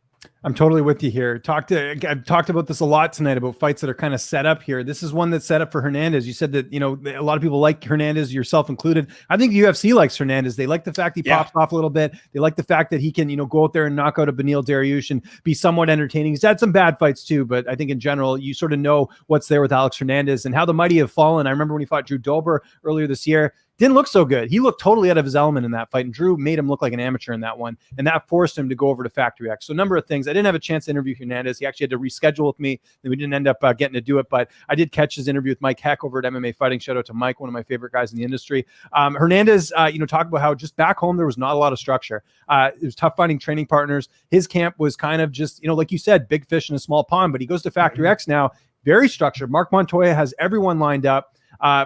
I'm totally with you here. I've talked about this a lot tonight, about fights that are kind of set up here. This is one that's set up for Hernandez. You said that, a lot of people like Hernandez, yourself included. I think the UFC likes Hernandez. They like the fact he pops off a little bit. They like the fact that he can, go out there and knock out a Beneil Dariush and be somewhat entertaining. He's had some bad fights too, but I think in general, you sort of know what's there with Alex Hernandez and how the mighty have fallen. I remember when he fought Drew Dober earlier this year. Didn't look so good. He looked totally out of his element in that fight, and Drew made him look like an amateur in that one, and that forced him to go over to Factory X. So a number of things. I didn't have a chance to interview Hernandez. He actually had to reschedule with me, and we didn't end up getting to do it, but I did catch his interview with Mike Heck over at MMA Fighting. Shout out to Mike, one of my favorite guys in the industry. Hernandez, talk about how just back home there was not a lot of structure. It was tough finding training partners. His camp was kind of just, like you said, big fish in a small pond, but he goes to Factory X now, very structured. Mark Montoya has everyone lined up.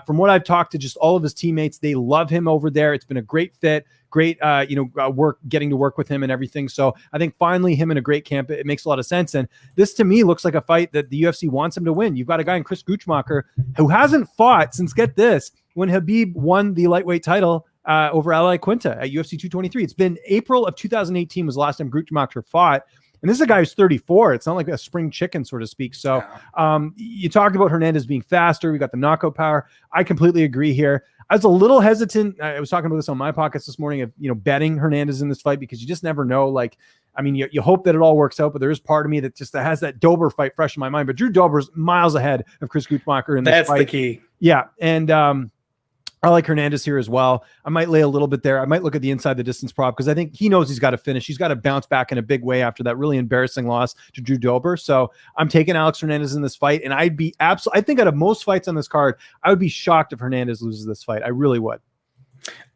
From what I've talked to just all of his teammates, they love him over there. It's been a great fit, great, getting to work with him and everything. So I think finally him in a great camp, it makes a lot of sense. And this to me looks like a fight that the UFC wants him to win. You've got a guy in Chris Gruetzemacher who hasn't fought since, get this, when Khabib won the lightweight title over Ali Quinta at UFC 223. It's been April of 2018 was the last time Gruetzemacher fought. And this is a guy who's 34. It's not like a spring chicken, so to speak. So you talked about Hernandez being faster. We got the knockout power. I completely agree here. I was a little hesitant. I was talking about this on my podcast this morning of, betting Hernandez in this fight, because you just never know. You hope that it all works out, but there is part of me that just has that Dober fight fresh in my mind. But Drew Dober's miles ahead of Chris Gruetzemacher in this fight. That's the key. Yeah. And I like Hernandez here as well. I might lay a little bit there. I might look at the inside the distance prop, because I think he knows he's got to finish. He's got to bounce back in a big way after that really embarrassing loss to Drew Dober. So I'm taking Alex Hernandez in this fight, and I'd be I think out of most fights on this card, I would be shocked if Hernandez loses this fight. I really would.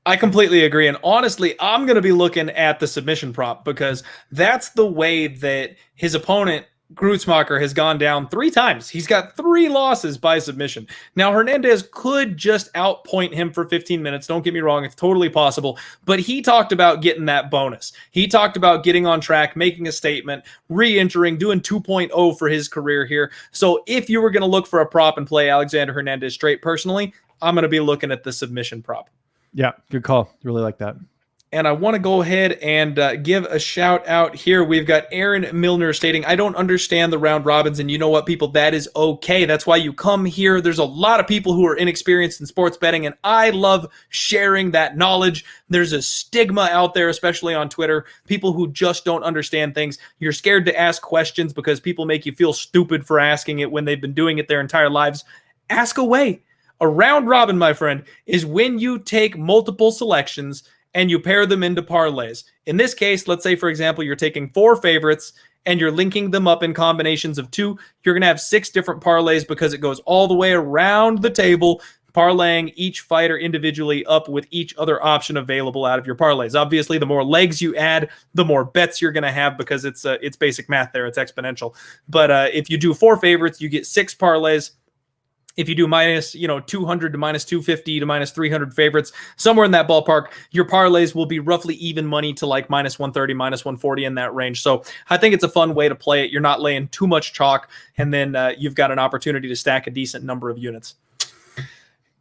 I completely agree. And honestly, I'm going to be looking at the submission prop, because that's the way that his opponent Gruetzemacher has gone down 3 times. He's got 3 losses by submission. Now, Hernandez could just outpoint him for 15 minutes. Don't get me wrong. It's totally possible. But he talked about getting that bonus. He talked about getting on track, making a statement, re-entering, doing 2.0 for his career here. So if you were going to look for a prop and play Alexander Hernandez straight, personally, I'm going to be looking at the submission prop. Yeah, good call. Really like that. And I want to go ahead and give a shout out here. We've got Aaron Milner stating, I don't understand the round robins. And you know what, people? That is okay. That's why you come here. There's a lot of people who are inexperienced in sports betting, and I love sharing that knowledge. There's a stigma out there, especially on Twitter, people who just don't understand things. You're scared to ask questions because people make you feel stupid for asking it when they've been doing it their entire lives. Ask away. A round robin, my friend, is when you take multiple selections and you pair them into parlays. In this case, let's say, for example, you're taking 4 favorites and you're linking them up in combinations of 2. You're going to have 6 different parlays because it goes all the way around the table, parlaying each fighter individually up with each other option available out of your parlays. Obviously, the more legs you add, the more bets you're going to have because it's basic math there. It's exponential. But if you do 4 favorites, you get 6 parlays. If you do minus 200 to minus 250 to minus 300 favorites, somewhere in that ballpark, your parlays will be roughly even money to like minus 130, minus 140 in that range. So I think it's a fun way to play it. You're not laying too much chalk, and then you've got an opportunity to stack a decent number of units.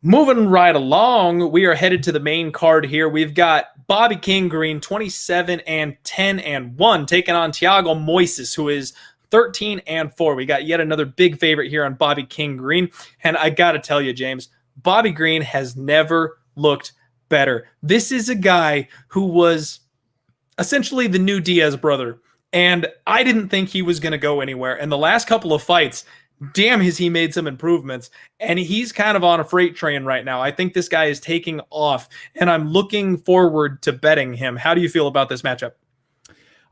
Moving right along, we are headed to the main card here. We've got Bobby King Greene, 27-10-1, taking on Thiago Moises, who is 13-4. We got yet another big favorite here on Bobby King Greene. And I got to tell you, James, Bobby Greene has never looked better. This is a guy who was essentially the new Diaz brother. And I didn't think he was going to go anywhere. And the last couple of fights, damn, has he made some improvements. And he's kind of on a freight train right now. I think this guy is taking off. And I'm looking forward to betting him. How do you feel about this matchup?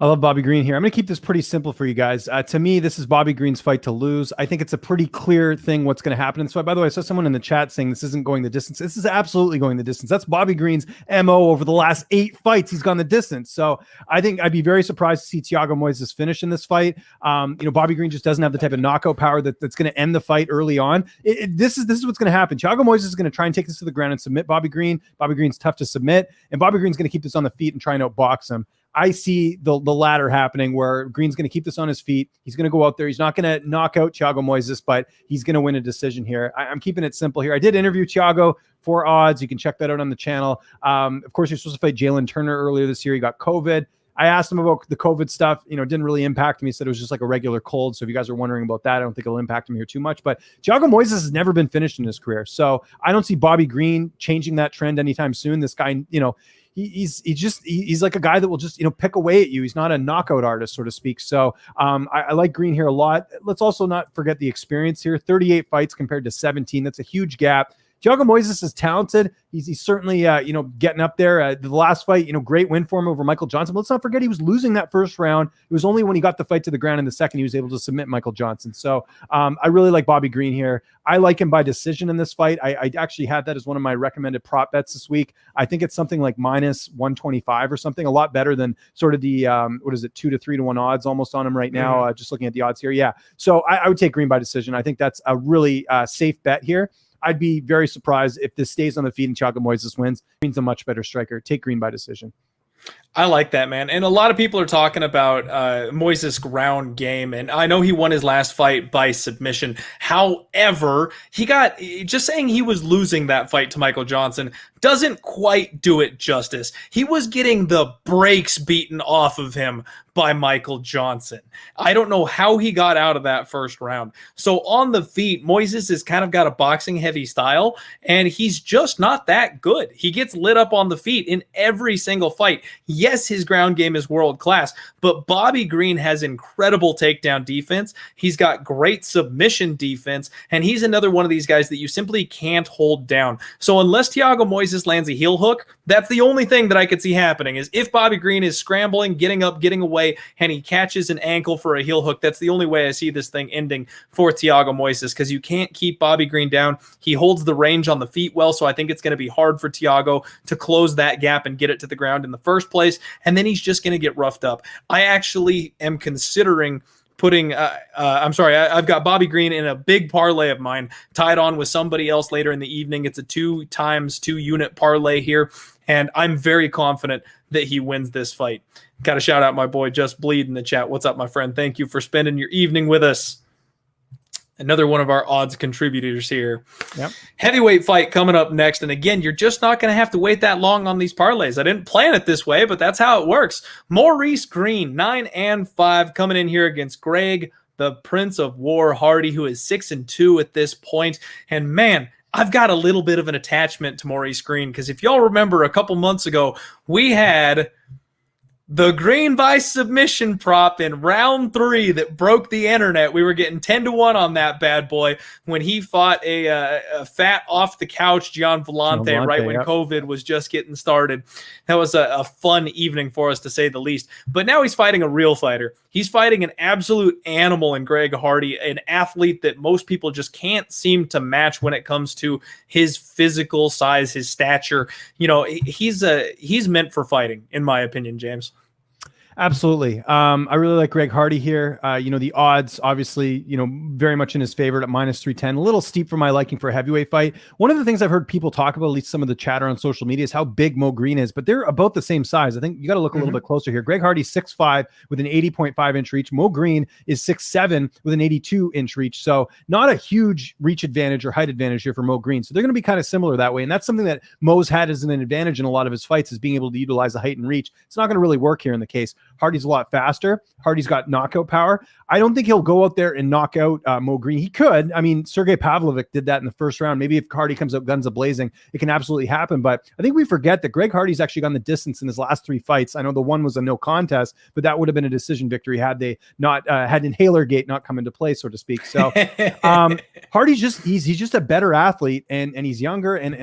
I love Bobby Greene here. I'm going to keep this pretty simple for you guys. To me, this is Bobby Greene's fight to lose. I think it's a pretty clear thing what's going to happen. And so, by the way, I saw someone in the chat saying this isn't going the distance. This is absolutely going the distance. That's Bobby Greene's MO over the last 8 fights. He's gone the distance. So I think I'd be very surprised to see Thiago Moises finish in this fight. Bobby Greene just doesn't have the type of knockout power that's going to end the fight early on. This is what's going to happen. Thiago Moises is going to try and take this to the ground and submit Bobby Greene. Bobby Greene's tough to submit, and Bobby Greene's going to keep this on the feet and try and outbox him. I see the latter happening where Greene's going to keep this on his feet. He's going to go out there. He's not going to knock out Thiago Moises, but he's going to win a decision here. I'm keeping it simple here. I did interview Thiago for odds. You can check that out on the channel. Of course, you're supposed to fight Jalen Turner earlier this year. He got COVID. I asked him about the COVID stuff. It didn't really impact me. He said it was just like a regular cold. So if you guys are wondering about that, I don't think it'll impact him here too much. But Thiago Moises has never been finished in his career. So I don't see Bobby Greene changing that trend anytime soon. This guy, he's like a guy that will just pick away at you. He's not a knockout artist, so to speak. So I like Greene here a lot. Let's also not forget the experience here. 38 fights compared to 17. That's a huge gap. Thiago Moises is talented. He's certainly, getting up there. The last fight, great win for him over Michael Johnson. But let's not forget he was losing that first round. It was only when he got the fight to the ground in the second he was able to submit Michael Johnson. So I really like Bobby Greene here. I like him by decision in this fight. I actually had that as one of my recommended prop bets this week. I think it's something like minus 125 or something, a lot better than sort of the, 2 to 3 to 1 odds almost on him right now. Just looking at the odds here. Yeah. So I would take Greene by decision. I think that's a really safe bet here. I'd be very surprised if this stays on the feet and Thiago Moises wins. Greene's a much better striker. Take Greene by decision. I like that, man. And a lot of people are talking about Moises' ground game, and I know he won his last fight by submission. However, just saying he was losing that fight to Michael Johnson doesn't quite do it justice. He was getting the brakes beaten off of him by Michael Johnson. I don't know how he got out of that first round. So on the feet, Moises has kind of got a boxing heavy style, and he's just not that good. He gets lit up on the feet in every single fight. Yes, his ground game is world class, but Bobby Greene has incredible takedown defense. He's got great submission defense, and he's another one of these guys that you simply can't hold down. So unless Thiago Moises lands a heel hook, that's the only thing that I could see happening is if Bobby Greene is scrambling, getting up, getting away, and he catches an ankle for a heel hook. That's the only way I see this thing ending for Thiago Moises because you can't keep Bobby Greene down. He holds the range on the feet well, so I think it's going to be hard for Thiago to close that gap and get it to the ground in the first place, and then he's just going to get roughed up. I actually am considering putting I've got Bobby Greene in a big parlay of mine tied on with somebody else later in the evening. It's a 2 times 2 unit parlay here, and I'm very confident that he wins this fight. Got to shout out my boy Just Bleed in the chat. What's up, my friend? Thank you for spending your evening with us. Another one of our odds contributors here. Yep. Heavyweight fight coming up next. And again, you're just not going to have to wait that long on these parlays. I didn't plan it this way, but that's how it works. Maurice Greene, 9-5, coming in here against Greg, the Prince of War Hardy, who is 6-2 at this point. And man, I've got a little bit of an attachment to Maurice Greene, because if y'all remember a couple months ago, we had the Greene by submission prop in round 3 that broke the internet. We were getting 10-1 on that bad boy when he fought a fat off the couch Gian Villante right when COVID was just getting started. That was a fun evening for us, to say the least. But now he's fighting a real fighter. He's fighting an absolute animal in Greg Hardy, an athlete that most people just can't seem to match when it comes to his physical size, his stature. You know, he's meant for fighting, in my opinion, James. Absolutely. I really like Greg Hardy here. The odds, obviously, very much in his favor at -310. A little steep for my liking for a heavyweight fight. One of the things I've heard people talk about, at least some of the chatter on social media, is how big Mo Greene is, but they're about the same size. I think you got to look a little bit closer here. Greg Hardy's 6'5" with an 80.5-inch reach. Mo Greene is 6'7" with an 82-inch reach. So not a huge reach advantage or height advantage here for Mo Greene. So they're going to be kind of similar that way. And that's something that Mo's had as an advantage in a lot of his fights, is being able to utilize the height and reach. It's not going to really work here in the case. Hardy's a lot faster. Hardy's got knockout power. I don't think he'll go out there and knock out Mo Greene. He could. I mean, Sergey Pavlovich did that in the first round. Maybe if Hardy comes out guns a-blazing, it can absolutely happen. But I think we forget that Greg Hardy's actually gone the distance in his last 3 fights. I know the one was a no contest, but that would have been a decision victory had they not had Inhaler Gate not come into play, so to speak. So Hardy's he's just a better athlete, and he's younger. And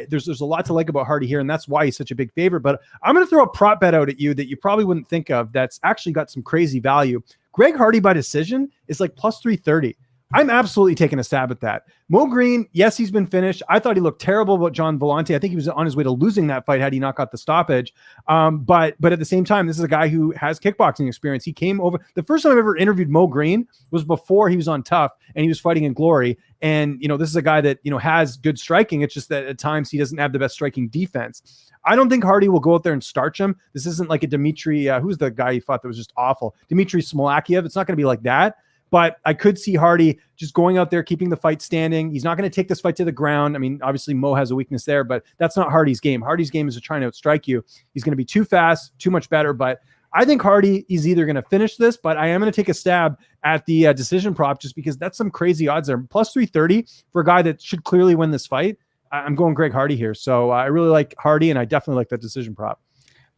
there's a lot to like about Hardy here, and that's why he's such a big favorite. But I'm going to throw a prop bet out at you that you probably wouldn't think of, that's actually got some crazy value. Greg Hardy by decision is like +330. I'm absolutely taking a stab at that. Mo Greene, yes, he's been finished. I thought he looked terrible about Gian Villante. I think he was on his way to losing that fight had he not got the stoppage. But at the same time, this is a guy who has kickboxing experience. He came over. The first time I've ever interviewed Mo Greene was before he was on Tough and he was fighting in Glory. And, this is a guy that, has good striking. It's just that at times he doesn't have the best striking defense. I don't think Hardy will go out there and starch him. This isn't like a Dmitry, who's the guy he fought that was just awful? Dmitry Smolakiev. It's not going to be like that. But I could see Hardy just going out there, keeping the fight standing. He's not going to take this fight to the ground. I mean, obviously Mo has a weakness there, but that's not Hardy's game. Hardy's game is to try and outstrike you. He's going to be too fast, too much better. But I think Hardy is either going to finish this, but I am going to take a stab at the decision prop just because that's some crazy odds there. +330 for a guy that should clearly win this fight. I'm going Greg Hardy here. So I really like Hardy, and I definitely like that decision prop.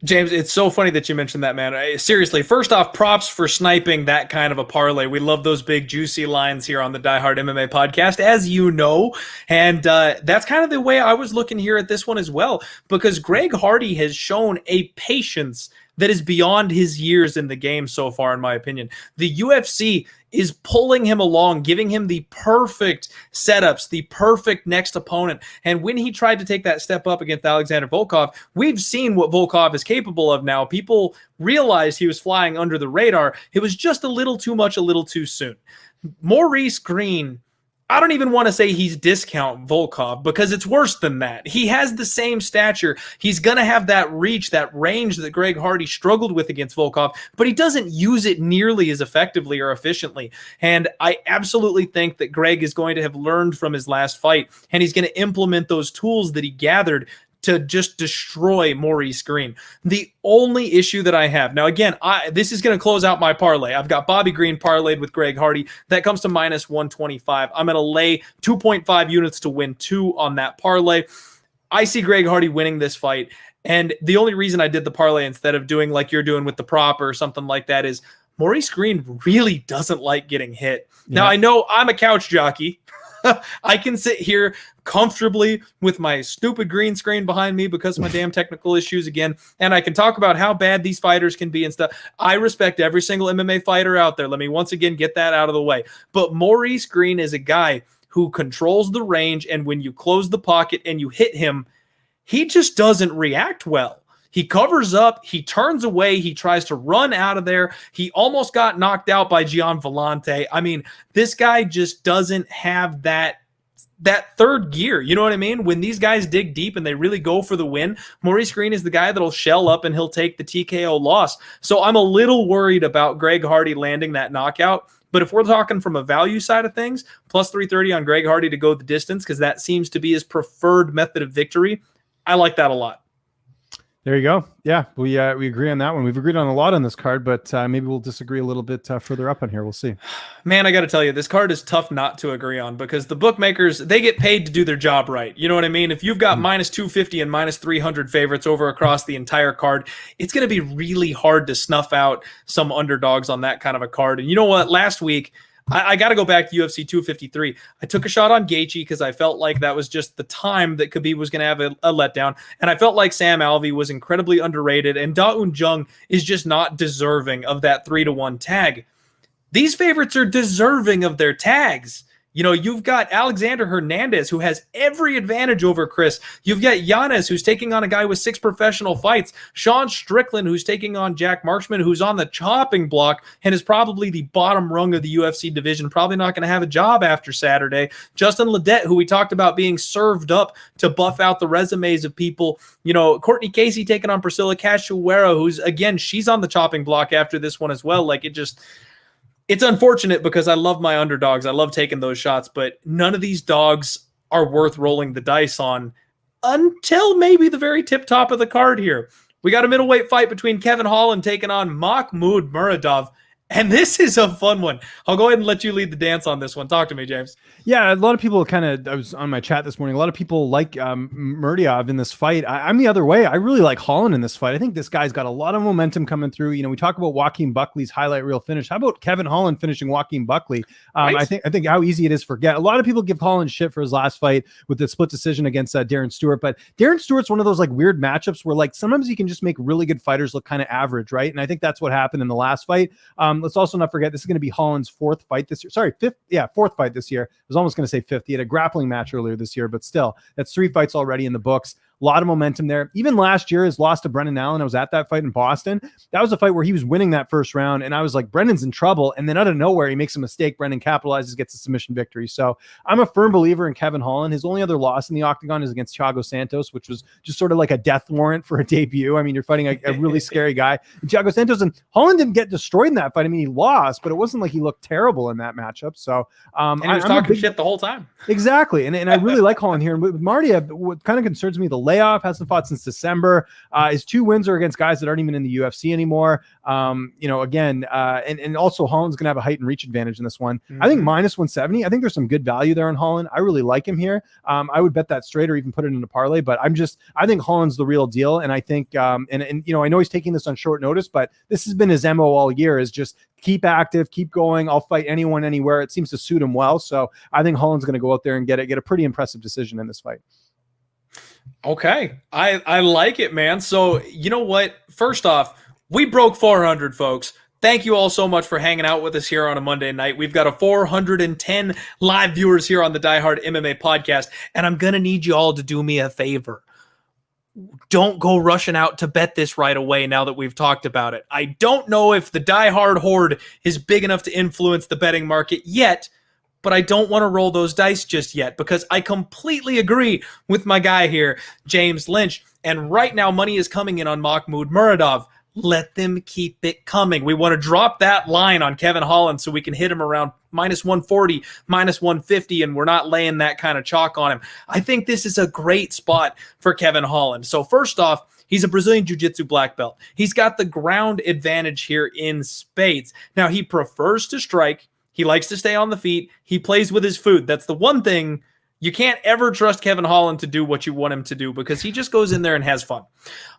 James, it's so funny that you mentioned that, man. Seriously, first off, props for sniping that kind of a parlay. We love those big, juicy lines here on the Die Hard MMA podcast, as you know. And that's kind of the way I was looking here at this one as well, because Greg Hardy has shown a patience that is beyond his years in the game so far, in my opinion. The UFC is pulling him along, giving him the perfect setups, the perfect next opponent. And when he tried to take that step up against Alexander Volkov, we've seen what Volkov is capable of now. People realized he was flying under the radar. It was just a little too much, a little too soon. Maurice Greene, I don't even want to say he's discount Volkov, because it's worse than that. He has the same stature. He's going to have that reach, that range that Greg Hardy struggled with against Volkov, but he doesn't use it nearly as effectively or efficiently. And I absolutely think that Greg is going to have learned from his last fight, and he's going to implement those tools that he gathered to just destroy Maurice Greene. The only issue that I have, now again, this is going to close out my parlay. I've got Bobby Greene parlayed with Greg Hardy. That comes to -125. I'm going to lay 2.5 units to win 2 on that parlay. I see Greg Hardy winning this fight. And the only reason I did the parlay instead of doing like you're doing with the prop or something like that is Maurice Greene really doesn't like getting hit. Yeah. Now, I know I'm a couch jockey. I can sit here comfortably with my stupid green screen behind me because of my damn technical issues again, and I can talk about how bad these fighters can be and stuff. I respect every single MMA fighter out there. Let me once again get that out of the way. But Maurice Greene is a guy who controls the range, and when you close the pocket and you hit him, he just doesn't react well. He covers up, he turns away, he tries to run out of there. He almost got knocked out by Gian Villante. I mean, this guy just doesn't have that that third gear. You know what I mean? When these guys dig deep and they really go for the win, Maurice Greene is the guy that'll shell up and he'll take the TKO loss. So I'm a little worried about Greg Hardy landing that knockout. But if we're talking from a value side of things, plus 330 on Greg Hardy to go the distance, because that seems to be his preferred method of victory, I like that a lot. There you go. Yeah, we agree on that one. We've agreed on a lot on this card, but maybe we'll disagree a little bit further up on here. We'll see. Man, I got to tell you, this card is tough not to agree on because the bookmakers, they get paid to do their job right. You know what I mean? If you've got minus 250 and minus 300 favorites over across the entire card, it's going to be really hard to snuff out some underdogs on that kind of a card. And you know what? Last week, I got to go back to UFC 253. I took a shot on Gaethje because I felt like that was just the time that Khabib was going to have a letdown. And I felt like Sam Alvey was incredibly underrated. And Da Un Jung is just not deserving of that 3-1 tag. These favorites are deserving of their tags. You know, you've got Alexander Hernandez, who has every advantage over Chris. You've got Yanez, who's taking on a guy with 6 professional fights. Sean Strickland, who's taking on Jack Marshman, who's on the chopping block and is probably the bottom rung of the UFC division, probably not going to have a job after Saturday. Justin Ledet, who we talked about being served up to buff out the resumes of people. You know, Courtney Casey taking on Priscila Cachoeira, who's, again, she's on the chopping block after this one as well. Like, it's unfortunate because I love my underdogs. I love taking those shots, but none of these dogs are worth rolling the dice on until maybe the very tip top of the card here. We got a middleweight fight between Kevin Holland taking on Makhmud Muradov. And this is a fun one. I'll go ahead and let you lead the dance on this one. Talk to me, James. Yeah, a lot of people I was on my chat this morning. A lot of people like Muradov in this fight. I'm the other way. I really like Holland in this fight. I think this guy's got a lot of momentum coming through. You know, we talk about Joaquin Buckley's highlight reel finish. How about Kevin Holland finishing Joaquin Buckley? Right. I think how easy it is to forget. A lot of people give Holland shit for his last fight with the split decision against Darren Stewart, but Darren Stewart's one of those like weird matchups where like sometimes you can just make really good fighters look kind of average, right? And I think that's what happened in the last fight. Let's also not forget this is going to be Holland's fourth fight this year. Sorry, fourth fight this year. I was almost going to say fifth. He had a grappling match earlier this year, but still, that's 3 fights already in the books. A lot of momentum there. Even last year, his loss to Brendan Allen, I was at that fight in Boston. That was a fight where he was winning that first round, and I was like, Brendan's in trouble. And then out of nowhere, he makes a mistake. Brendan capitalizes, gets a submission victory. So I'm a firm believer in Kevin Holland. His only other loss in the octagon is against Thiago Santos, which was just sort of like a death warrant for a debut. I mean, you're fighting a really scary guy. And Thiago Santos, and Holland didn't get destroyed in that fight. I mean, he lost, but it wasn't like he looked terrible in that matchup. So and he was talking shit the whole time. Exactly. And I really like Holland here. And with Marty, what kind of concerns me, the layoff, hasn't fought since December. His 2 wins are against guys that aren't even in the UFC anymore. You know, again, and also Holland's going to have a height and reach advantage in this one. Mm-hmm. I think minus 170. I think there's some good value there in Holland. I really like him here. I would bet that straight or even put it in a parlay, but I think Holland's the real deal. And I think, and you know, I know he's taking this on short notice, but this has been his MO all year, is just keep active, keep going. I'll fight anyone, anywhere. It seems to suit him well. So I think Holland's going to go out there and get a pretty impressive decision in this fight. Okay. I like it, man. So you know what? First off, we broke 400, folks. Thank you all so much for hanging out with us here on a Monday night. We've got a 410 live viewers here on the Die Hard MMA podcast, and I'm going to need you all to do me a favor. Don't go rushing out to bet this right away now that we've talked about it. I don't know if the Die Hard horde is big enough to influence the betting market yet, but I don't want to roll those dice just yet because I completely agree with my guy here, James Lynch. And right now, money is coming in on Makhmud Muradov. Let them keep it coming. We want to drop that line on Kevin Holland so we can hit him around minus 140, minus 150, and we're not laying that kind of chalk on him. I think this is a great spot for Kevin Holland. So first off, he's a Brazilian Jiu-Jitsu black belt. He's got the ground advantage here in spades. Now, he prefers to strike. He likes to stay on the feet. He plays with his food. That's the one thing. You can't ever trust Kevin Holland to do what you want him to do because he just goes in there and has fun.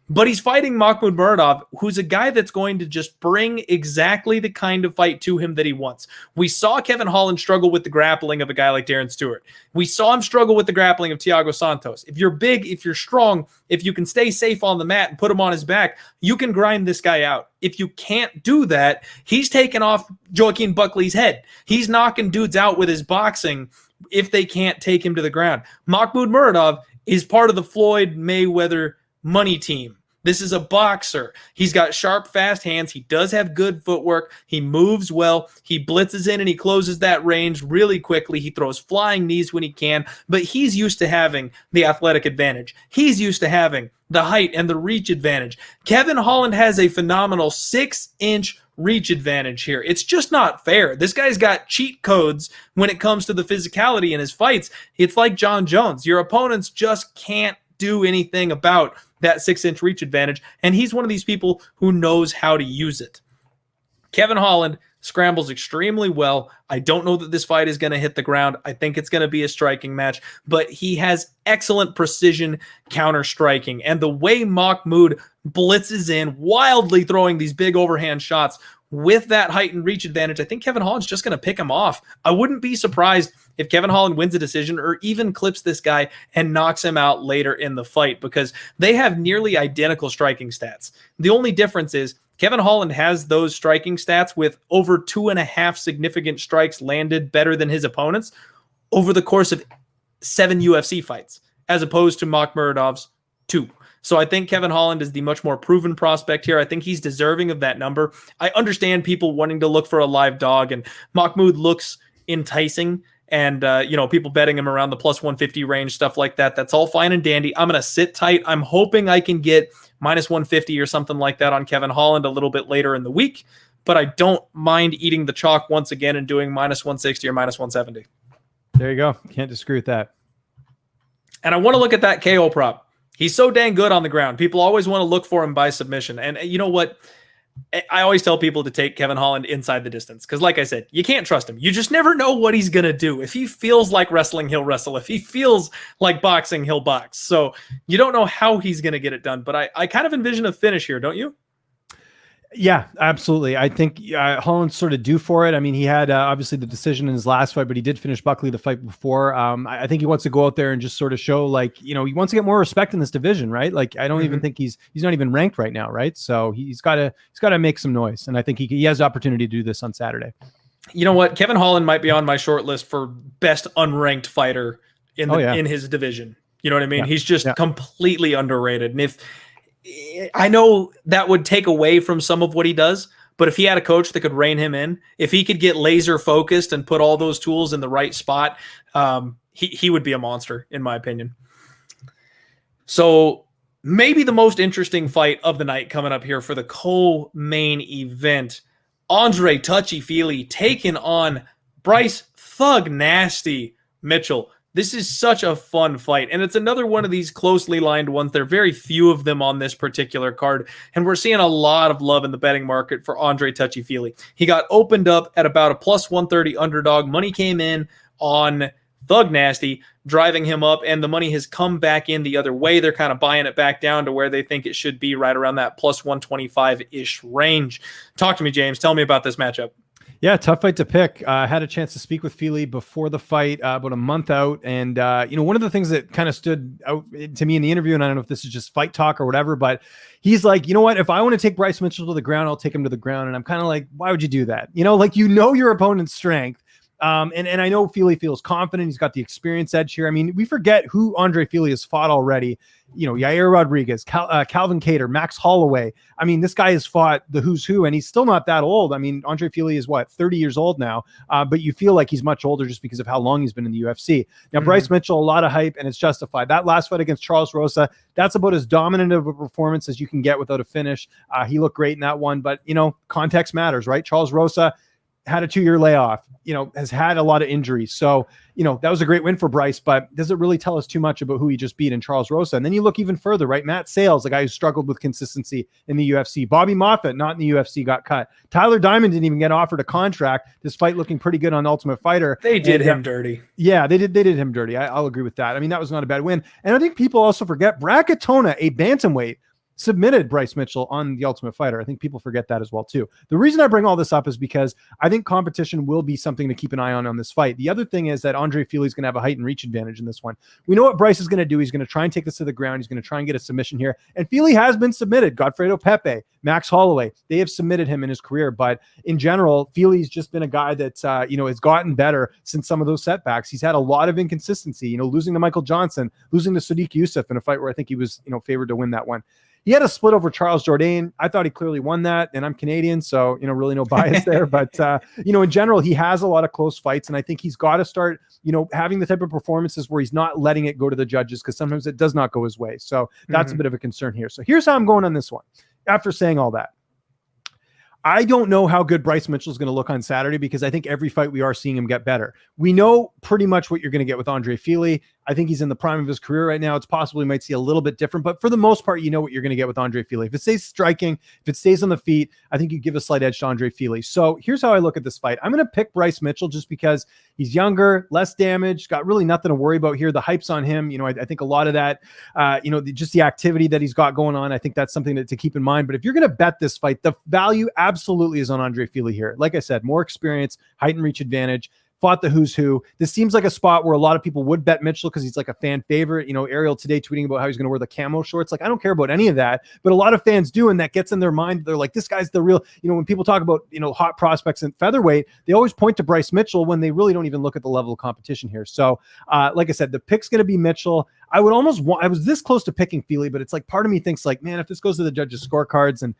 But he's fighting Makhmud Muradov, who's a guy that's going to just bring exactly the kind of fight to him that he wants. We saw Kevin Holland struggle with the grappling of a guy like Darren Stewart. We saw him struggle with the grappling of Thiago Santos. If you're big, if you're strong, if you can stay safe on the mat and put him on his back, you can grind this guy out. If you can't do that, he's taking off Joaquin Buckley's head. He's knocking dudes out with his boxing if they can't take him to the ground. Makhmud Muradov is part of the Floyd Mayweather money team This is a boxer. He's got sharp, fast hands. He does have good footwork. He moves well. He blitzes in and he closes that range really quickly. He throws flying knees when he can, but he's used to having the athletic advantage. He's used to having the height and the reach advantage. Kevin Holland has a phenomenal 6-inch reach advantage here. It's just not fair. This guy's got cheat codes when it comes to the physicality in his fights. It's like John Jones. Your opponents just can't do anything about that 6-inch reach advantage, and he's one of these people who knows how to use it. Kevin Holland scrambles extremely well. I don't know that this fight is going to hit the ground. I think it's going to be a striking match, but he has excellent precision counter striking, and the way Makhmud blitzes in, wildly throwing these big overhand shots with that height and reach advantage, I think Kevin Holland's just going to pick him off. I wouldn't be surprised if Kevin Holland wins a decision or even clips this guy and knocks him out later in the fight, because they have nearly identical striking stats. The only difference is Kevin Holland has those striking stats with over 2.5 significant strikes landed better than his opponents over the course of 7 UFC fights, as opposed to Muradov's 2. So I think Kevin Holland is the much more proven prospect here. I think he's deserving of that number. I understand people wanting to look for a live dog, and Makhmud looks enticing, and people betting him around the plus 150 range, stuff like that. That's all fine and dandy. I'm going to sit tight. I'm hoping I can get minus 150 or something like that on Kevin Holland a little bit later in the week, but I don't mind eating the chalk once again and doing minus 160 or minus 170. There you go. Can't disagree with that. And I want to look at that KO prop. He's so dang good on the ground. People always want to look for him by submission. And you know what? I always tell people to take Kevin Holland inside the distance, because like I said, you can't trust him. You just never know what he's going to do. If he feels like wrestling, he'll wrestle. If he feels like boxing, he'll box. So you don't know how he's going to get it done. But I kind of envision a finish here, don't you? Yeah, absolutely. I think Holland's sort of due for it. I mean, he had obviously the decision in his last fight, but he did finish Buckley the fight before. I think he wants to go out there and just sort of show, like, he wants to get more respect in this division, right? Like, I don't even think he's not even ranked right now, right? So he's got to make some noise, and I think he has the opportunity to do this on Saturday. You know what? Kevin Holland might be on my short list for best unranked fighter in in his division. You know what I mean? Yeah. He's just completely underrated, and if I know that would take away from some of what he does, but if he had a coach that could rein him in, if he could get laser focused and put all those tools in the right spot, he would be a monster, in my opinion. So maybe the most interesting fight of the night coming up here for the co-main event, Andre Touchy Fili taking on Bryce Thug Nasty Mitchell. This is such a fun fight, and it's another one of these closely lined ones. There are very few of them on this particular card, and we're seeing a lot of love in the betting market for Andre Touchy Fili. He got opened up at about a plus 130 underdog. Money came in on Thug Nasty, driving him up, and the money has come back in the other way. They're kind of buying it back down to where they think it should be, right around that plus 125-ish range. Talk to me, James. Tell me about this matchup. Yeah, tough fight to pick. I had a chance to speak with Fili before the fight, about a month out. And, one of the things that kind of stood out to me in the interview, and I don't know if this is just fight talk or whatever, but he's like, you know what, if I want to take Bryce Mitchell to the ground, I'll take him to the ground. And I'm kind of like, why would you do that? Your opponent's strength. And I know Fili feels confident. He's got the experience edge here. I mean, we forget who Andre Fili has fought already. Yair Rodriguez, Calvin Kattar, Max Holloway. I mean, this guy has fought the who's who, and he's still not that old. I mean, Andre Fili is 30 years old now, but you feel like he's much older just because of how long he's been in the UFC. Now, Bryce Mitchell, a lot of hype, and it's justified. That last fight against Charles Rosa, that's about as dominant of a performance as you can get without a finish. He looked great in that one, but, context matters, right? Charles Rosa had a 2-year layoff, has had a lot of injuries. So, that was a great win for Bryce, but does it really tell us too much about who he just beat in Charles Rosa? And then you look even further, right? Matt Sales, the guy who struggled with consistency in the UFC. Bobby Moffett, not in the UFC, got cut. Tyler Diamond didn't even get offered a contract, despite looking pretty good on Ultimate Fighter. They did him dirty. Yeah, they did him dirty. I'll agree with that. I mean, that was not a bad win. And I think people also forget Brad Katona, a bantamweight, submitted Bryce Mitchell on the Ultimate Fighter. I think people forget that as well too. The reason I bring all this up is because I think competition will be something to keep an eye on this fight. The other thing is that Andre Fili is going to have a height and reach advantage in this one. We know what Bryce is going to do. He's going to try and take this to the ground. He's going to try and get a submission here. And Fili has been submitted. Godfredo Pepe, Max Holloway, they have submitted him in his career. But in general, Fili's just been a guy that, has gotten better since some of those setbacks. He's had a lot of inconsistency, losing to Michael Johnson, losing to Sadiq Youssef in a fight where I think he was, favored to win that one. He had a split over Charles Jourdain. I thought he clearly won that, and I'm Canadian, so, really no bias there. But, in general, he has a lot of close fights, and I think he's got to start, having the type of performances where he's not letting it go to the judges, because sometimes it does not go his way. So that's a bit of a concern here. So here's how I'm going on this one. After saying all that, I don't know how good Bryce Mitchell is going to look on Saturday, because I think every fight we are seeing him get better. We know pretty much what you're going to get with Andre Fili. I think he's in the prime of his career right now. It's possible we might see a little bit different, but for the most part, you know what you're going to get with Andre Fili. If it stays striking, if it stays on the feet, I think you give a slight edge to Andre Fili. So here's how I look at this fight. I'm going to pick Bryce Mitchell just because he's younger, less damage, got really nothing to worry about here. The hype's on him. I think a lot of that, just the activity that he's got going on, I think that's something to keep in mind. But if you're going to bet this fight, the value absolutely is on Andre Fili here. Like I said, more experience, height and reach advantage. Fought the who's who. This seems like a spot where a lot of people would bet Mitchell because he's like a fan favorite. Ariel today tweeting about how he's going to wear the camo shorts. Like, I don't care about any of that, but a lot of fans do, and that gets in their mind. They're like, this guy's the real, when people talk about, hot prospects in featherweight, they always point to Bryce Mitchell when they really don't even look at the level of competition here. So, like I said, the pick's going to be Mitchell. I was this close to picking Fili, but it's like part of me thinks like, man, if this goes to the judges' scorecards and,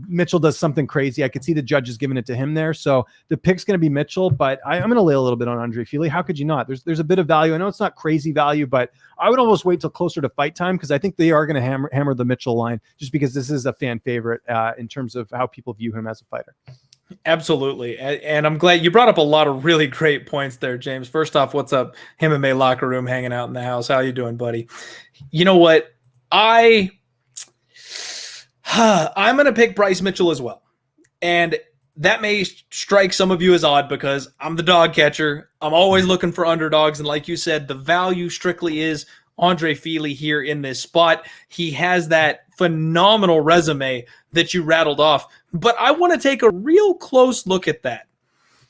Mitchell does something crazy, I could see the judges giving it to him there. So the pick's going to be Mitchell, but I'm going to lay a little bit on Andre Fili. How could you not? There's a bit of value. I know it's not crazy value, but I would almost wait till closer to fight time, because I think they are going to hammer the Mitchell line, just because this is a fan favorite in terms of how people view him as a fighter. Absolutely. And I'm glad you brought up a lot of really great points there, James. First off, what's up? MMA locker room hanging out in the house. How you doing, buddy? You know what? I'm going to pick Bryce Mitchell as well. And that may strike some of you as odd, because I'm the dog catcher. I'm always looking for underdogs. And like you said, the value strictly is Andre Fili here in this spot. He has that phenomenal resume that you rattled off, but I want to take a real close look at that.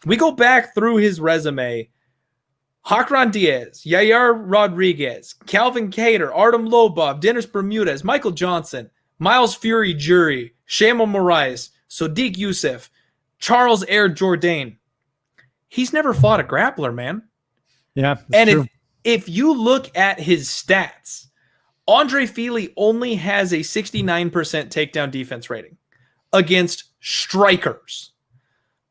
We go back through his resume. Hakran Diaz, Yair Rodriguez, Calvin Kattar, Artem Lobov, Dennis Bermudez, Michael Johnson, Miles Fury Jury, Shamo Moraes, Sodiq Youssef, Charles Air Jourdain. He's never fought a grappler, man. Yeah, and true. If you look at his stats, Andre Fili only has a 69% takedown defense rating against strikers.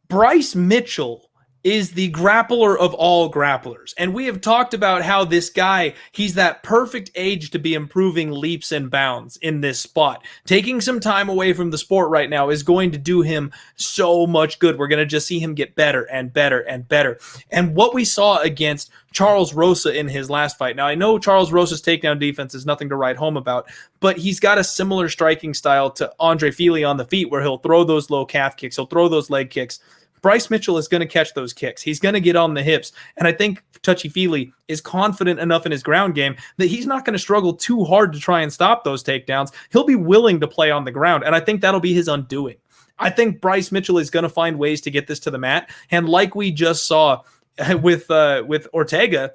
Bryce Mitchell is the grappler of all grapplers. And we have talked about how this guy, he's that perfect age to be improving leaps and bounds in this spot. Taking some time away from the sport right now is going to do him so much good. We're going to just see him get better and better and better. And what we saw against Charles Rosa in his last fight. Now, I know Charles Rosa's takedown defense is nothing to write home about, but he's got a similar striking style to Andre Fili on the feet, where he'll throw those low calf kicks, he'll throw those leg kicks. Bryce Mitchell is going to catch those kicks. He's going to get on the hips. And I think Touchy Fili is confident enough in his ground game that he's not going to struggle too hard to try and stop those takedowns. He'll be willing to play on the ground. And I think that'll be his undoing. I think Bryce Mitchell is going to find ways to get this to the mat. And like we just saw with Ortega,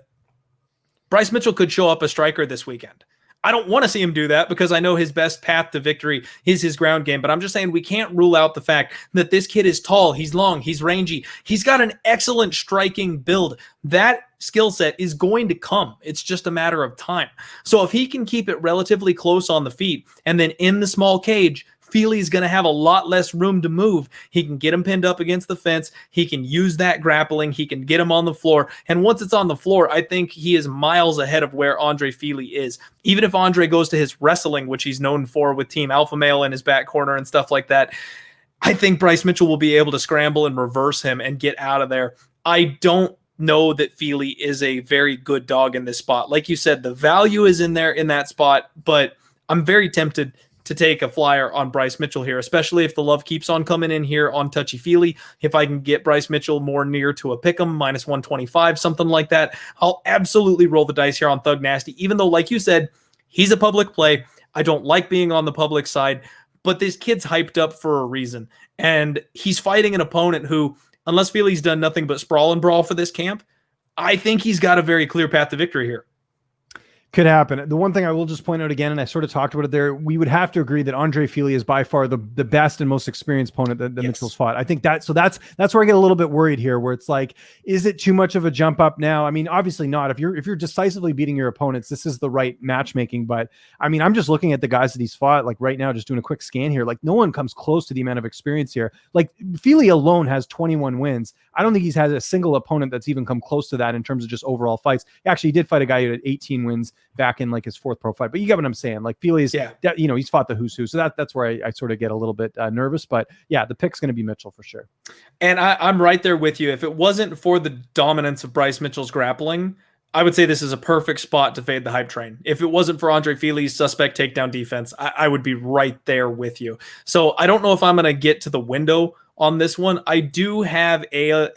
Bryce Mitchell could show up a striker this weekend. I don't want to see him do that, because I know his best path to victory is his ground game. But I'm just saying we can't rule out the fact that this kid is tall, he's long, he's rangy. He's got an excellent striking build. That skill set is going to come. It's just a matter of time. So if he can keep it relatively close on the feet, and then in the small cage, Fili's going to have a lot less room to move. He can get him pinned up against the fence. He can use that grappling. He can get him on the floor. And once it's on the floor, I think he is miles ahead of where Andre Fili is. Even if Andre goes to his wrestling, which he's known for with Team Alpha Male in his back corner and stuff like that, I think Bryce Mitchell will be able to scramble and reverse him and get out of there. I don't know that Fili is a very good dog in this spot. Like you said, the value is in there in that spot, but I'm very tempted to take a flyer on Bryce Mitchell here, especially if the love keeps on coming in here on Touchy Fili. If I can get Bryce Mitchell more near to a pick'em, minus 125, something like that, I'll absolutely roll the dice here on Thug Nasty, even though, like you said, he's a public play. I don't like being on the public side, but this kid's hyped up for a reason. And he's fighting an opponent who, unless Fili's done nothing but sprawl and brawl for this camp, I think he's got a very clear path to victory here. Could happen. The one thing I will just point out again, and I sort of talked about it there, we would have to agree that Andre Fili is by far the best and most experienced opponent that Mitchell's fought. I think that's where I get a little bit worried here, where it's like, is it too much of a jump up now? I mean, obviously not. If you're decisively beating your opponents, this is the right matchmaking. But I mean, I'm just looking at the guys that he's fought, like right now, just doing a quick scan here. Like, no one comes close to the amount of experience here. Like, Fili alone has 21 wins. I don't think he's had a single opponent that's even come close to that in terms of just overall fights. Actually, he did fight a guy who had 18 wins back in like his 4th pro fight, but you get what I'm saying. Like, Fili's, he's fought the who's who. So that's where I sort of get a little bit nervous, but yeah, the pick's going to be Mitchell for sure. And I'm right there with you. If it wasn't for the dominance of Bryce Mitchell's grappling, I would say this is a perfect spot to fade the hype train. If it wasn't for Andre Fili's suspect takedown defense, I would be right there with you. So I don't know if I'm going to get to the window on this one. I do have a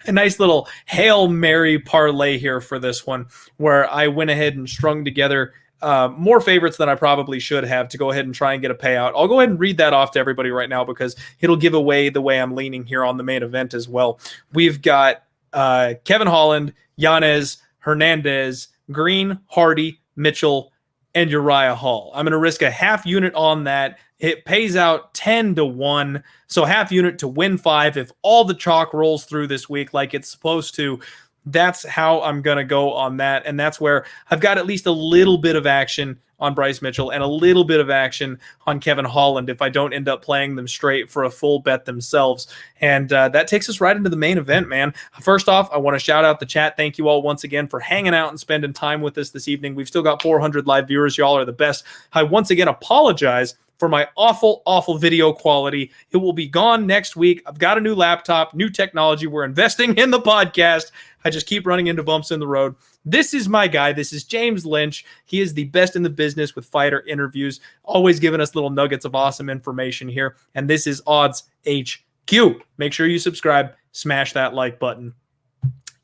nice little Hail Mary parlay here for this one, where I went ahead and strung together more favorites than I probably should have to go ahead and try and get a payout. I'll go ahead and read that off to everybody right now because it'll give away the way I'm leaning here on the main event as well. We've got Kevin Holland, Yanez, Hernandez, Greene, Hardy, Mitchell, and Uriah Hall. I'm going to risk a half unit on that. It pays out 10-1, so half unit to win 5 if all the chalk rolls through this week like it's supposed to. That's how I'm going to go on that, and that's where I've got at least a little bit of action on Bryce Mitchell and a little bit of action on Kevin Holland if I don't end up playing them straight for a full bet themselves. And that takes us right into the main event, man. First off, I want to shout out the chat. Thank you all once again for hanging out and spending time with us this evening. We've still got 400 live viewers. Y'all are the best. I once again apologize for my awful video quality. It will be gone next week. I've got a new laptop, new technology. We're investing in the podcast. I just keep running into bumps in the road. This is my guy. This is James Lynch. He is the best in the business with fighter interviews, always giving us little nuggets of awesome information here. And this is Odds HQ. Make sure you subscribe, smash that like button.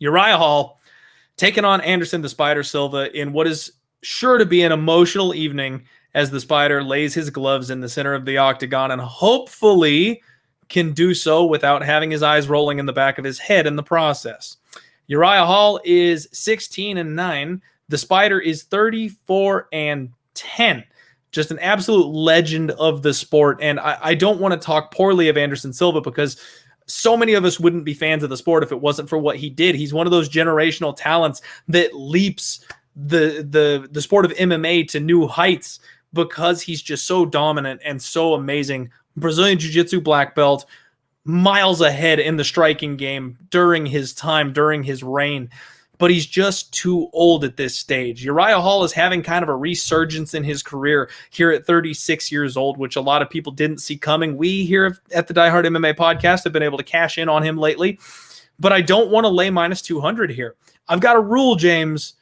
Uriah Hall taking on Anderson the Spider Silva in what is sure to be an emotional evening as the Spider lays his gloves in the center of the octagon and hopefully can do so without having his eyes rolling in the back of his head in the process. Uriah Hall is 16-9. The Spider is 34-10. Just an absolute legend of the sport. And I don't want to talk poorly of Anderson Silva because so many of us wouldn't be fans of the sport if it wasn't for what he did. He's one of those generational talents that leaps the sport of MMA to new heights because he's just so dominant and so amazing. Brazilian Jiu-Jitsu black belt, miles ahead in the striking game during his time, during his reign, but he's just too old at this stage. Uriah Hall is having kind of a resurgence in his career here at 36 years old, which a lot of people didn't see coming. We here at the Die Hard MMA podcast have been able to cash in on him lately, but I don't want to lay minus 200 here. I've got a rule, James.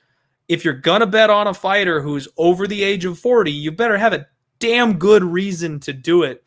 If you're going to bet on a fighter who's over the age of 40, you better have a damn good reason to do it.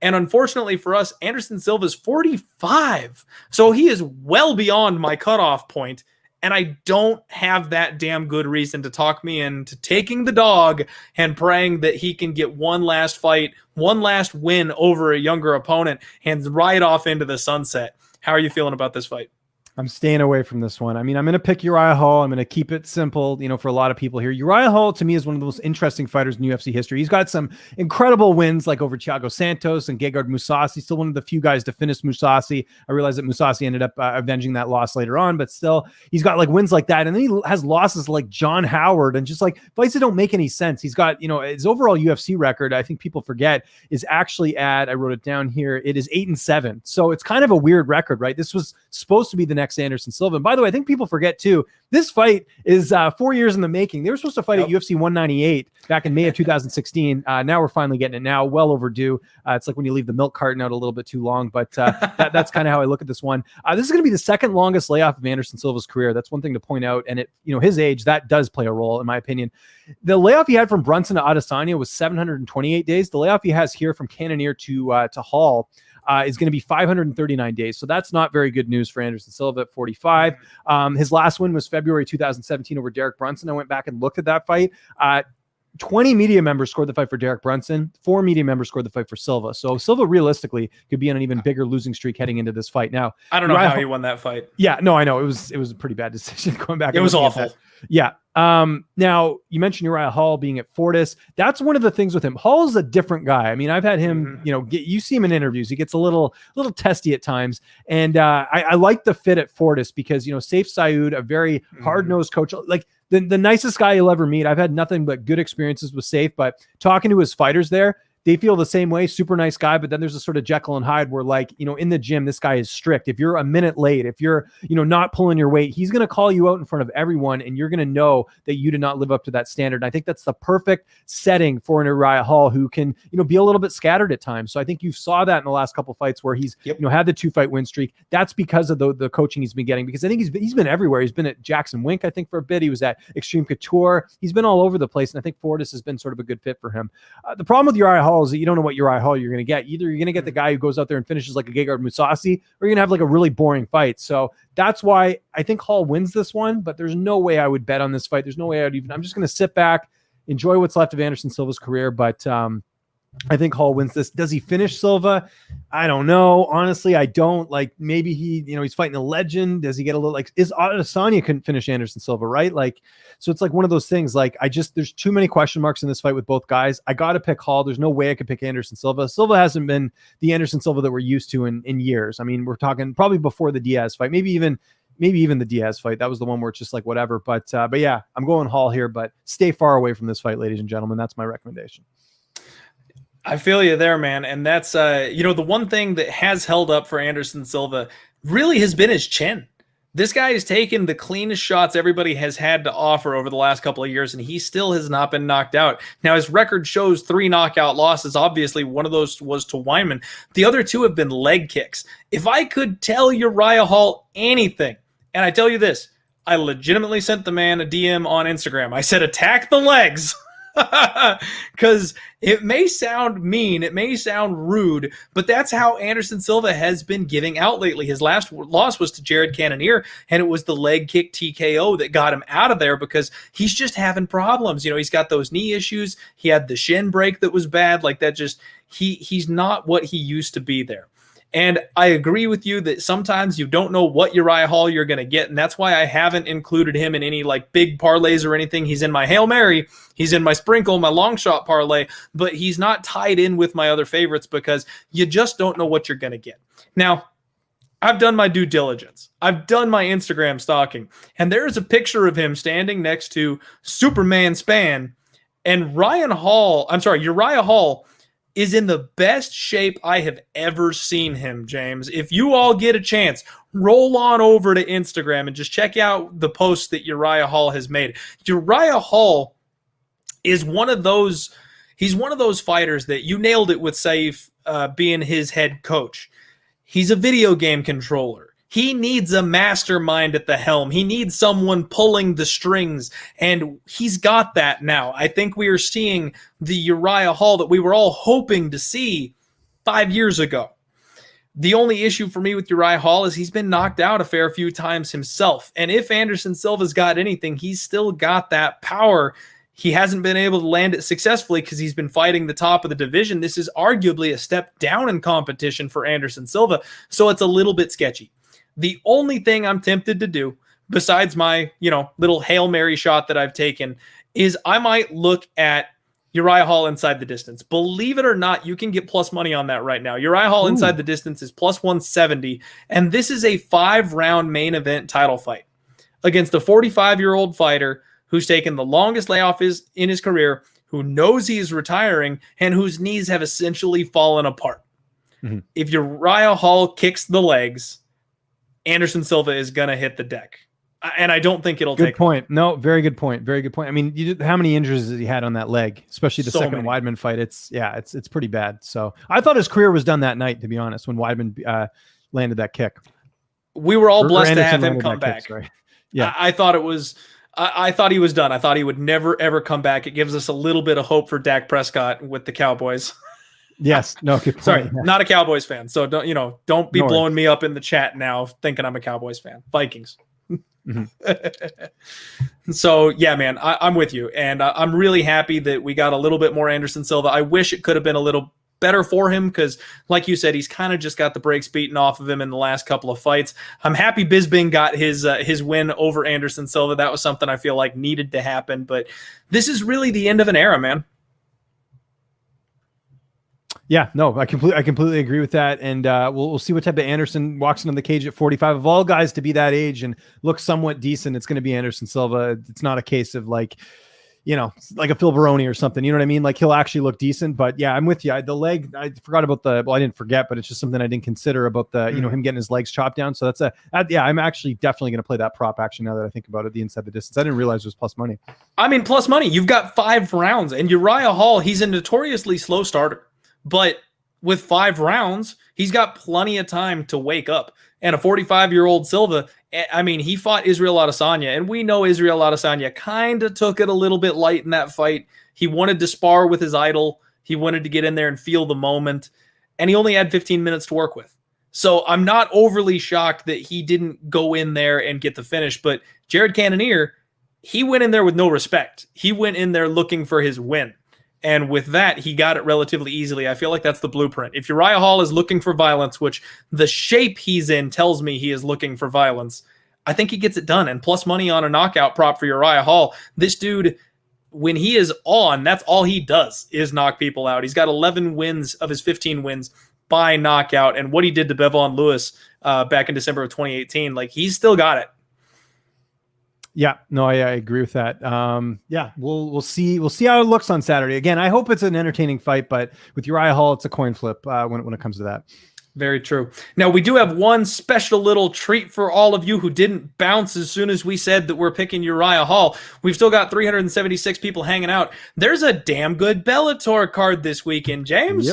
And unfortunately for us, Anderson Silva is 45. So he is well beyond my cutoff point. And I don't have that damn good reason to talk me into taking the dog and praying that he can get one last fight, one last win over a younger opponent and ride off into the sunset. How are you feeling about this fight? I'm staying away from this one. I mean, I'm going to pick Uriah Hall. I'm going to keep it simple, for a lot of people here. Uriah Hall, to me, is one of the most interesting fighters in UFC history. He's got some incredible wins, like over Thiago Santos and Gegard Mousasi. Still one of the few guys to finish Mousasi. I realize that Mousasi ended up avenging that loss later on, but still, he's got like wins like that. And then he has losses like John Howard and just like fights that don't make any sense. He's got, his overall UFC record, I think people forget, is actually I wrote it down here, it is 8-7. So it's kind of a weird record, right? This was supposed to be the next Anderson Silva. And by the way, I think people forget too, this fight is 4 years in the making. They were supposed to fight at UFC 198 back in May of 2016. Now we're finally getting it now, well overdue. It's like when you leave the milk carton out a little bit too long, but that's kind of how I look at this one. This is going to be the second longest layoff of Anderson Silva's career. That's one thing to point out. And his age, that does play a role in my opinion. The layoff he had from Brunson to Adesanya was 728 days. The layoff he has here from Cannonier to Hall is going to be 539 days. So that's not very good news for Anderson Silva at 45. His last win was February 2017 over Derek Brunson. I went back and looked at that fight. 20 media members scored the fight for Derek Brunson. 4 media members scored the fight for Silva. So Silva realistically could be on an even bigger losing streak heading into this fight. Now, I don't know how he won that fight. Yeah, no, I know. It was a pretty bad decision going back. It was awful. Yeah. Now you mentioned Uriah Hall being at Fortis. That's one of the things with him. Hall's a different guy. I mean, I've had him, you see him in interviews. He gets a little testy at times. And I like the fit at Fortis because, Saif Saud, a very hard-nosed coach, like the nicest guy you'll ever meet. I've had nothing but good experiences with Saif, but talking to his fighters there, they feel the same way. Super nice guy. But then there's a sort of Jekyll and Hyde where, like, in the gym, this guy is strict. If you're a minute late, if you're, not pulling your weight, he's going to call you out in front of everyone. And you're going to know that you did not live up to that standard. And I think that's the perfect setting for an Uriah Hall who can, be a little bit scattered at times. So I think you saw that in the last couple of fights where he's, had the 2-fight win streak. That's because of the coaching he's been getting, because I think he's been everywhere. He's been at Jackson Wink, I think, for a bit. He was at Extreme Couture. He's been all over the place. And I think Fortis has been sort of a good fit for him. The problem with Uriah Hall is that you don't know what Uriah Hall you're going to get. Either you're going to get the guy who goes out there and finishes like a Gegard Mousasi, or you're going to have like a really boring fight. So that's why I think Hall wins this one, but there's no way I would bet on this fight. There's no way I'm just going to sit back, enjoy what's left of Anderson Silva's career. But I think Hall wins this. Does he finish Silva? I don't know. Honestly, I don't. Like, maybe he's fighting a legend. Does he get a little, like, is Adesanya couldn't finish Anderson Silva, right? Like, so it's like one of those things. Like, there's too many question marks in this fight with both guys. I got to pick Hall. There's no way I could pick Anderson Silva. Silva hasn't been the Anderson Silva that we're used to in years. I mean, we're talking probably before the Diaz fight, maybe even the Diaz fight. That was the one where it's just like whatever. But yeah, I'm going Hall here, but stay far away from this fight, ladies and gentlemen. That's my recommendation. I feel you there, man. And that's, the one thing that has held up for Anderson Silva really has been his chin. This guy has taken the cleanest shots everybody has had to offer over the last couple of years, and he still has not been knocked out. Now, his record shows 3 knockout losses. Obviously, one of those was to Wineman. The other 2 have been leg kicks. If I could tell Uriah Hall anything, and I tell you this, I legitimately sent the man a DM on Instagram. I said, attack the legs. Because it may sound mean, it may sound rude, but that's how Anderson Silva has been giving out lately. His last loss was to Jared Cannonier, and it was the leg kick TKO that got him out of there because he's just having problems. He's got those knee issues. He had the shin break that was bad. Like that, just he's not what he used to be there. And I agree with you that sometimes you don't know what Uriah Hall you're going to get, and that's why I haven't included him in any like big parlays or anything. He's in my Hail Mary, he's in my sprinkle, my long shot parlay, but he's not tied in with my other favorites because you just don't know what you're going to get. Now, I've done my due diligence. I've done my Instagram stalking, and there is a picture of him standing next to Superman Span, and Uriah Hall is in the best shape I have ever seen him, James. If you all get a chance, roll on over to Instagram and just check out the posts that Uriah Hall has made. Uriah Hall is he's one of those fighters that you nailed it with Saif being his head coach. He's a video game controller. He needs a mastermind at the helm. He needs someone pulling the strings, and he's got that now. I think we are seeing the Uriah Hall that we were all hoping to see 5 years ago. The only issue for me with Uriah Hall is he's been knocked out a fair few times himself, and if Anderson Silva's got anything, he's still got that power. He hasn't been able to land it successfully because he's been fighting the top of the division. This is arguably a step down in competition for Anderson Silva, so it's a little bit sketchy. The only thing I'm tempted to do, besides my, little Hail Mary shot that I've taken, is I might look at Uriah Hall inside the distance. Believe it or not, you can get plus money on that right now. Uriah Hall inside the distance is plus 170, and this is a 5-round main event title fight against a 45-year-old fighter who's taken the longest layoff in his career, who knows he is retiring, and whose knees have essentially fallen apart. Mm-hmm. If Uriah Hall kicks the legs, Anderson Silva is going to hit the deck. And I don't think it'll take. Good point. No, very good point. Very good point. I mean, how many injuries has he had on that leg, especially the second Weidman fight? It's pretty bad. So I thought his career was done that night, to be honest, when Weidman landed that kick. We were all blessed to have him come back. Yeah. I thought it was, I thought he was done. I thought he would never, ever come back. It gives us a little bit of hope for Dak Prescott with the Cowboys. Yes. No. Sorry, not a Cowboys fan. So don't be blowing me up in the chat now thinking I'm a Cowboys fan. Vikings. Mm-hmm. So yeah, man, I'm with you, and I'm really happy that we got a little bit more Anderson Silva. I wish it could have been a little better for him because, like you said, he's kind of just got the brakes beaten off of him in the last couple of fights. I'm happy Bisping got his win over Anderson Silva. That was something I feel like needed to happen, but this is really the end of an era, man. Yeah, no, I completely agree with that, and we'll see what type of Anderson walks into the cage at 45. Of all guys to be that age and look somewhat decent, it's going to be Anderson Silva. It's not a case of like, you know, like a Phil Baroni or something. You know what I mean? Like he'll actually look decent. But yeah, I'm with you. The leg, I forgot about well, I didn't forget, but it's just something I didn't consider about the, you know, him getting his legs chopped down. So that's yeah, I'm actually definitely going to play that prop action now that I think about it, the inside the distance. I didn't realize it was plus money. I mean, plus money. You've got 5 rounds, and Uriah Hall, he's a notoriously slow starter. But with 5 rounds, he's got plenty of time to wake up. And a 45-year-old Silva, I mean, he fought Israel Adesanya, and we know Israel Adesanya kind of took it a little bit light in that fight. He wanted to spar with his idol. He wanted to get in there and feel the moment, and he only had 15 minutes to work with. So I'm not overly shocked that he didn't go in there and get the finish, but Jared Cannonier, he went in there with no respect. He went in there looking for his win. And with that, he got it relatively easily. I feel like that's the blueprint. If Uriah Hall is looking for violence, which the shape he's in tells me he is looking for violence, I think he gets it done. And plus money on a knockout prop for Uriah Hall. This dude, when he is on, that's all he does is knock people out. He's got 11 wins of his 15 wins by knockout. And what he did to Bevon Lewis back in December of 2018, like he's still got it. Yeah, no, I agree with that. Yeah, we'll see how it looks on Saturday. Again, I hope it's an entertaining fight, but with Uriah Hall, it's a coin flip when it comes to that. Very true. Now, we do have one special little treat for all of you who didn't bounce as soon as we said that we're picking Uriah Hall. We've still got 376 people hanging out. There's a damn good Bellator card this weekend, James.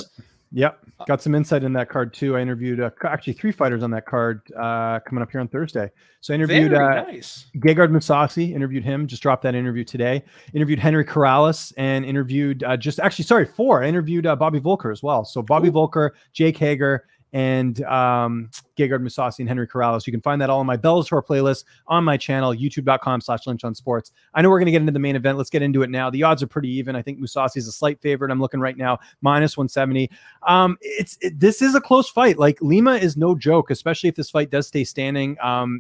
Yep. Got some insight in that card too. I interviewed actually 3 fighters on that card coming up here on Thursday. So I interviewed nice. Gegard Mousasi, interviewed him, just dropped that interview today. Interviewed Henry Corrales and interviewed 4. I interviewed Bobby Volker as well. So Bobby Volker, Jake Hager, and Gegard Mousasi and Henry Corrales. You can find that all on my Bellator playlist on my channel, youtube.com/LynchOnSports. I know we're going to get into the main event. Let's get into it now. The odds are pretty even. I think Mousasi is a slight favorite. I'm looking right now, -170. This is a close fight. Like Lima is no joke, especially if this fight does stay standing.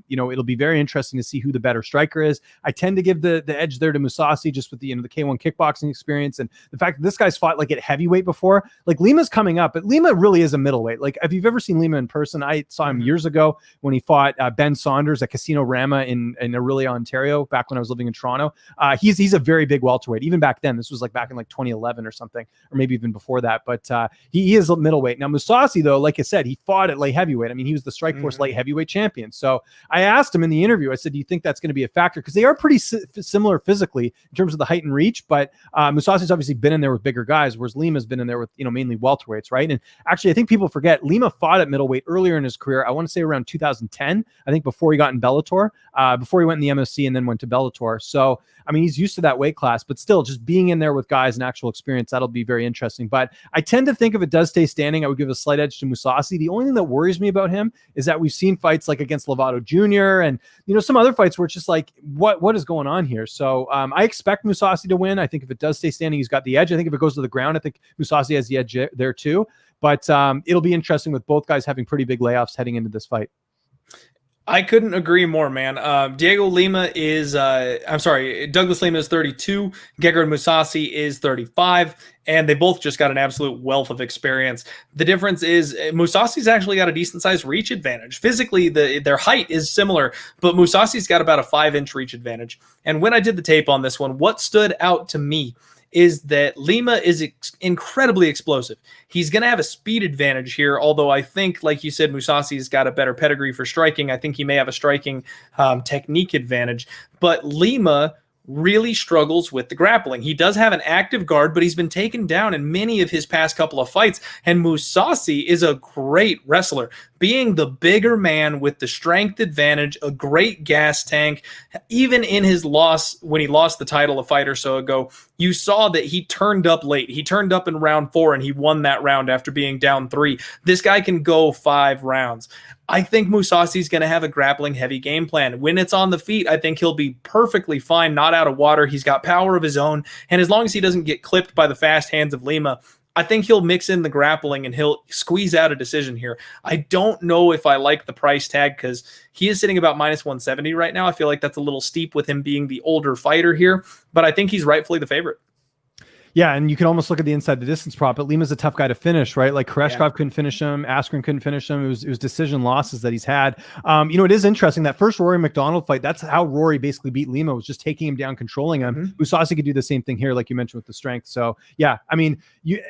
You know, it'll be very interesting to see who the better striker is. I tend to give the edge there to Mousasi just with the K1 kickboxing experience and the fact that this guy's fought like at heavyweight before. Like Lima's coming up, but Lima really is a middleweight. Like if you've ever seen Lima in person, I saw him years ago when he fought Ben Saunders at Casino Rama in Orillia, Ontario, back when I was living in Toronto. He's a very big welterweight. Even back then, this was like back in like 2011 or something, or maybe even before that. But he is a middleweight. Now Mousasi, though, like I said, he fought at light heavyweight. I mean, he was the Strikeforce light heavyweight champion. So I asked him in the interview, I said, do you think that's going to be a factor? Because they are pretty similar physically in terms of the height and reach. But Mousasi's obviously been in there with bigger guys, whereas Lima's been in there with, mainly welterweights, right? And actually, I think people forget Lima fought at middleweight earlier in his career. I want to say around 2010, I think, before he got in Bellator, before he went in the MFC and then went to Bellator. So, I mean, he's used to that weight class, but still just being in there with guys and actual experience, that'll be very interesting. But I tend to think if it does stay standing, I would give a slight edge to Mousasi. The only thing that worries me about him is that we've seen fights like against Lovato Jr. and, some other fights where it's just like, what is going on here? So I expect Mousasi to win. I think if it does stay standing, he's got the edge. I think if it goes to the ground, I think Mousasi has the edge there too. But it'll be interesting with both guys having pretty big layoffs heading into this fight. I couldn't agree more, man. Douglas Lima is 32. Gegard Mousasi is 35. And they both just got an absolute wealth of experience. The difference is Mousasi's actually got a decent-sized reach advantage. Physically, their height is similar, but Mousasi's got about a 5-inch reach advantage. And when I did the tape on this one, what stood out to me is that Lima is incredibly explosive. He's going to have a speed advantage here, although I think, like you said, Mousasi's got a better pedigree for striking. I think he may have a striking technique advantage. But Lima really struggles with the grappling. He does have an active guard, but he's been taken down in many of his past couple of fights. And Mousasi is a great wrestler, being the bigger man with the strength advantage, a great gas tank. Even in his loss, when he lost the title a fight or so ago, you saw that he turned up late. He turned up in round 4 and he won that round after being down 3. This guy can go 5 rounds. I think Mousasi's going to have a grappling heavy game plan. When it's on the feet, I think he'll be perfectly fine, not out of water. He's got power of his own. And as long as he doesn't get clipped by the fast hands of Lima, I think he'll mix in the grappling and he'll squeeze out a decision here. I don't know if I like the price tag because he is sitting about minus 170 right now. I feel like that's a little steep with him being the older fighter here, but I think he's rightfully the favorite. Yeah, and you can almost look at the inside the distance prop, but Lima's a tough guy to finish, right? Like Koreshkov couldn't finish him, Askren couldn't finish him. It was decision losses that he's had. It is interesting that first Rory McDonald fight, that's how Rory basically beat Lima, was just taking him down, controlling him. Mousasi could do the same thing here, like you mentioned with the strength. So yeah, I mean,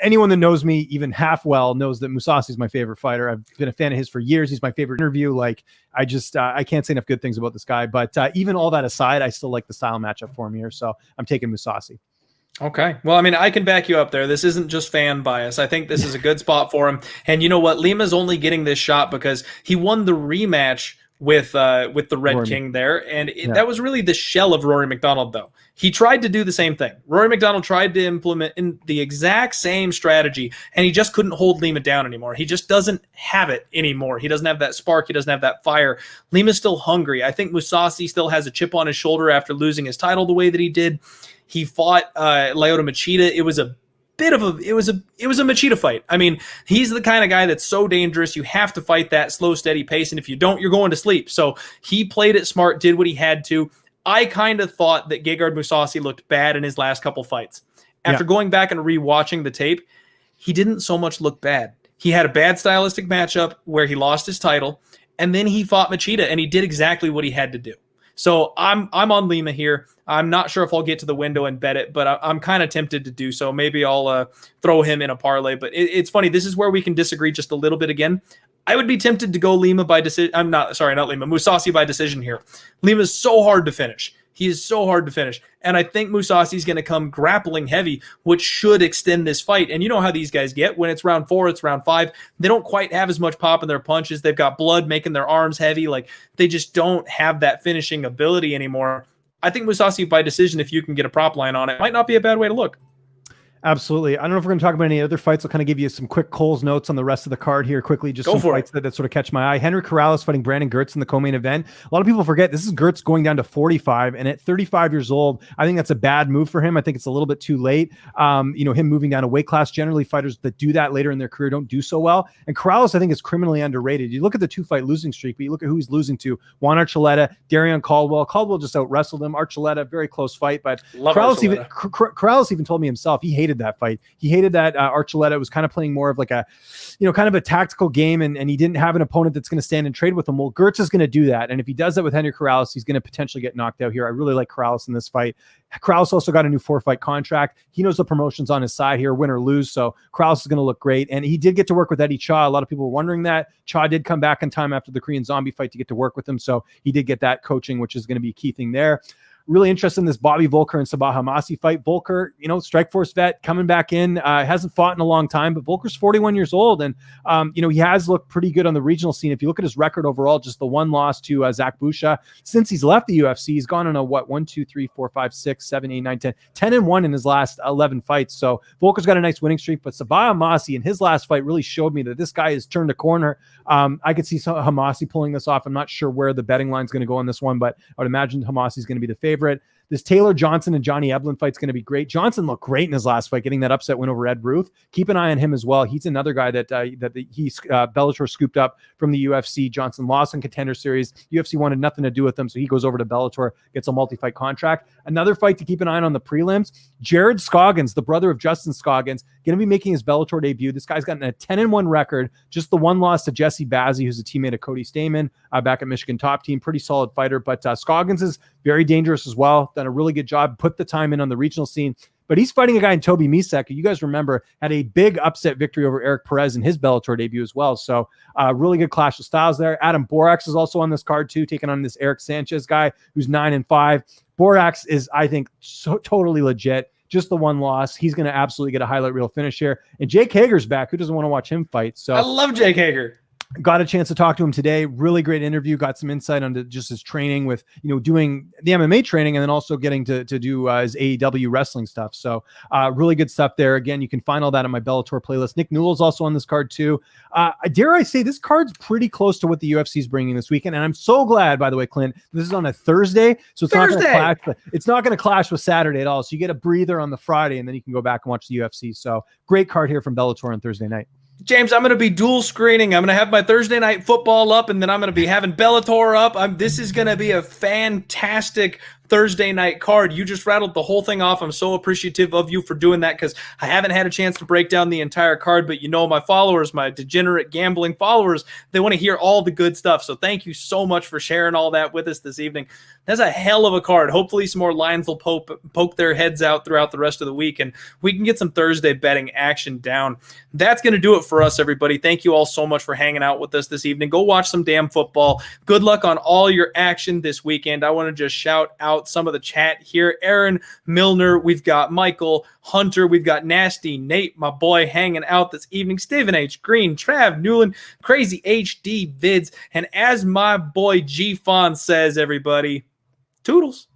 anyone that knows me even half well knows that Mousasi is my favorite fighter. I've been a fan of his for years. He's my favorite interview. Like I can't say enough good things about this guy, but even all that aside, I still like the style matchup for him here. So I'm taking Mousasi. Okay. Well, I mean, I can back you up there. This isn't just fan bias. I think this is a good spot for him. And you know what? Lima's only getting this shot because he won the rematch with the Red Rory. King there. And that was really the shell of Rory McDonald, though. He tried to do the same thing. Rory McDonald tried to implement in the exact same strategy, and he just couldn't hold Lima down anymore. He just doesn't have it anymore. He doesn't have that spark. He doesn't have that fire. Lima's still hungry. I think Mousasi still has a chip on his shoulder after losing his title the way that he did. He fought Lyoto Machida. It was a Machida fight. I mean, he's the kind of guy that's so dangerous. You have to fight that slow, steady pace, and if you don't, you're going to sleep. So he played it smart, did what he had to. I kind of thought that Gegard Mousasi looked bad in his last couple fights. After going back and rewatching the tape, he didn't so much look bad. He had a bad stylistic matchup where he lost his title, and then he fought Machida, and he did exactly what he had to do. So I'm on Lima here. I'm not sure if I'll get to the window and bet it, but I'm kind of tempted to do so. Maybe I'll throw him in a parlay. But it's funny. This is where we can disagree just a little bit again. I would be tempted to go Lima by decision. Not Lima. Mousasi by decision here. Lima's so hard to finish. He is so hard to finish. And I think Mousasi's going to come grappling heavy, which should extend this fight. And you know how these guys get. When it's round 4, it's round 5. They don't quite have as much pop in their punches. They've got blood making their arms heavy. Like, they just don't have that finishing ability anymore. I think Mousasi by decision, if you can get a prop line on it, might not be a bad way to look. Absolutely. I don't know if we're going to talk about any other fights. I'll kind of give you some quick Cole's notes on the rest of the card here quickly. Just some fights that sort of catch my eye. Henry Corrales fighting Brandon Gertz in the co-main event. A lot of people forget this is Gertz going down to 45, and at 35 years old, I think that's a bad move for him. I think it's a little bit too late. Him moving down a weight class. Generally, fighters that do that later in their career don't do so well. And Corrales, I think, is criminally underrated. You look at the 2-fight losing streak, but you look at who he's losing to. Juan Archuleta, Darian Caldwell. Caldwell just out-wrestled him. Archuleta, very close fight, but Corrales even told me himself he hated that fight. He hated that Archuleta was kind of playing more of like a, kind of a tactical game, and he didn't have an opponent that's going to stand and trade with him. Well, Gertz is going to do that, and if he does that with Henry Corrales, he's going to potentially get knocked out here. I really like Corrales in this fight. Corrales also got a new 4-fight contract. He knows the promotion's on his side here, win or lose, so Corrales is going to look great, and he did get to work with Eddie Cha. A lot of people were wondering that. Cha did come back in time after the Korean Zombie fight to get to work with him, so he did get that coaching, which is going to be a key thing there. Really interested in this Bobby Volker and Sabah Hamasi fight. Volker, Strikeforce vet coming back in, hasn't fought in a long time, but Volker's 41 years old. And, he has looked pretty good on the regional scene. If you look at his record overall, just the one loss to Zach Busha, since he's left the UFC, he's gone on a 1, 2, 3, 4, 5, 6, 7, 8, 9, 10, 10-1 in his last 11 fights. So Volker's got a nice winning streak, but Sabah Hamasi in his last fight really showed me that this guy has turned a corner. I could see Hamasi pulling this off. I'm not sure where the betting line is going to go on this one, but I would imagine Hamasi is going to be the favorite. This Taylor Johnson and Johnny Eblen fight's going to be great. Johnson looked great in his last fight, getting that upset win over Ed Ruth. Keep an eye on him as well. He's another guy that Bellator scooped up from the UFC. Johnson lost in Contender Series. UFC wanted nothing to do with him, so he goes over to Bellator, gets a multi-fight contract. Another fight to keep an eye on the prelims. Jared Scoggins, the brother of Justin Scoggins, going to be making his Bellator debut. This guy's got a 10-1 record, just the one loss to Jesse Bazzi, who's a teammate of Cody Stamen back at Michigan Top Team. Pretty solid fighter, but Scoggins is very dangerous as well. Done a really good job, put the time in on the regional scene. But he's fighting a guy in Toby Misek, who you guys remember had a big upset victory over Eric Perez in his Bellator debut as well. So really good clash of styles there. Adam Borax is also on this card too, taking on this Eric Sanchez guy who's 9-5. Borax is, I think, so totally legit. Just the one loss. He's going to absolutely get a highlight reel finish here. And Jake Hager's back. Who doesn't want to watch him fight? So I love Jake Hager. Got a chance to talk to him today. Really great interview. Got some insight onto just his training with, doing the MMA training and then also getting to do his AEW wrestling stuff. So really good stuff there. Again, you can find all that on my Bellator playlist. Nick Newell's also on this card too. Dare I say this card's pretty close to what the UFC is bringing this weekend. And I'm so glad, by the way, Clint, this is on a Thursday. So it's not going to clash. It's not going to clash with Saturday at all. So you get a breather on the Friday and then you can go back and watch the UFC. So great card here from Bellator on Thursday night. James, I'm going to be dual screening. I'm going to have my Thursday night football up, and then I'm going to be having Bellator up. This is going to be a fantastic Thursday night card. You just rattled the whole thing off. I'm so appreciative of you for doing that because I haven't had a chance to break down the entire card, but my followers, my degenerate gambling followers, they want to hear all the good stuff. So thank you so much for sharing all that with us this evening. That's a hell of a card. Hopefully some more lines will poke their heads out throughout the rest of the week, and we can get some Thursday betting action down. That's going to do it for us, everybody. Thank you all so much for hanging out with us this evening. Go watch some damn football. Good luck on all your action this weekend. I want to just shout out some of the chat here. Aaron Milner, we've got Michael Hunter, we've got Nasty Nate, my boy, hanging out this evening. Stephen H. Greene, Trav Newland, Crazy HD Vids, and as my boy G Fon says, everybody, toodles.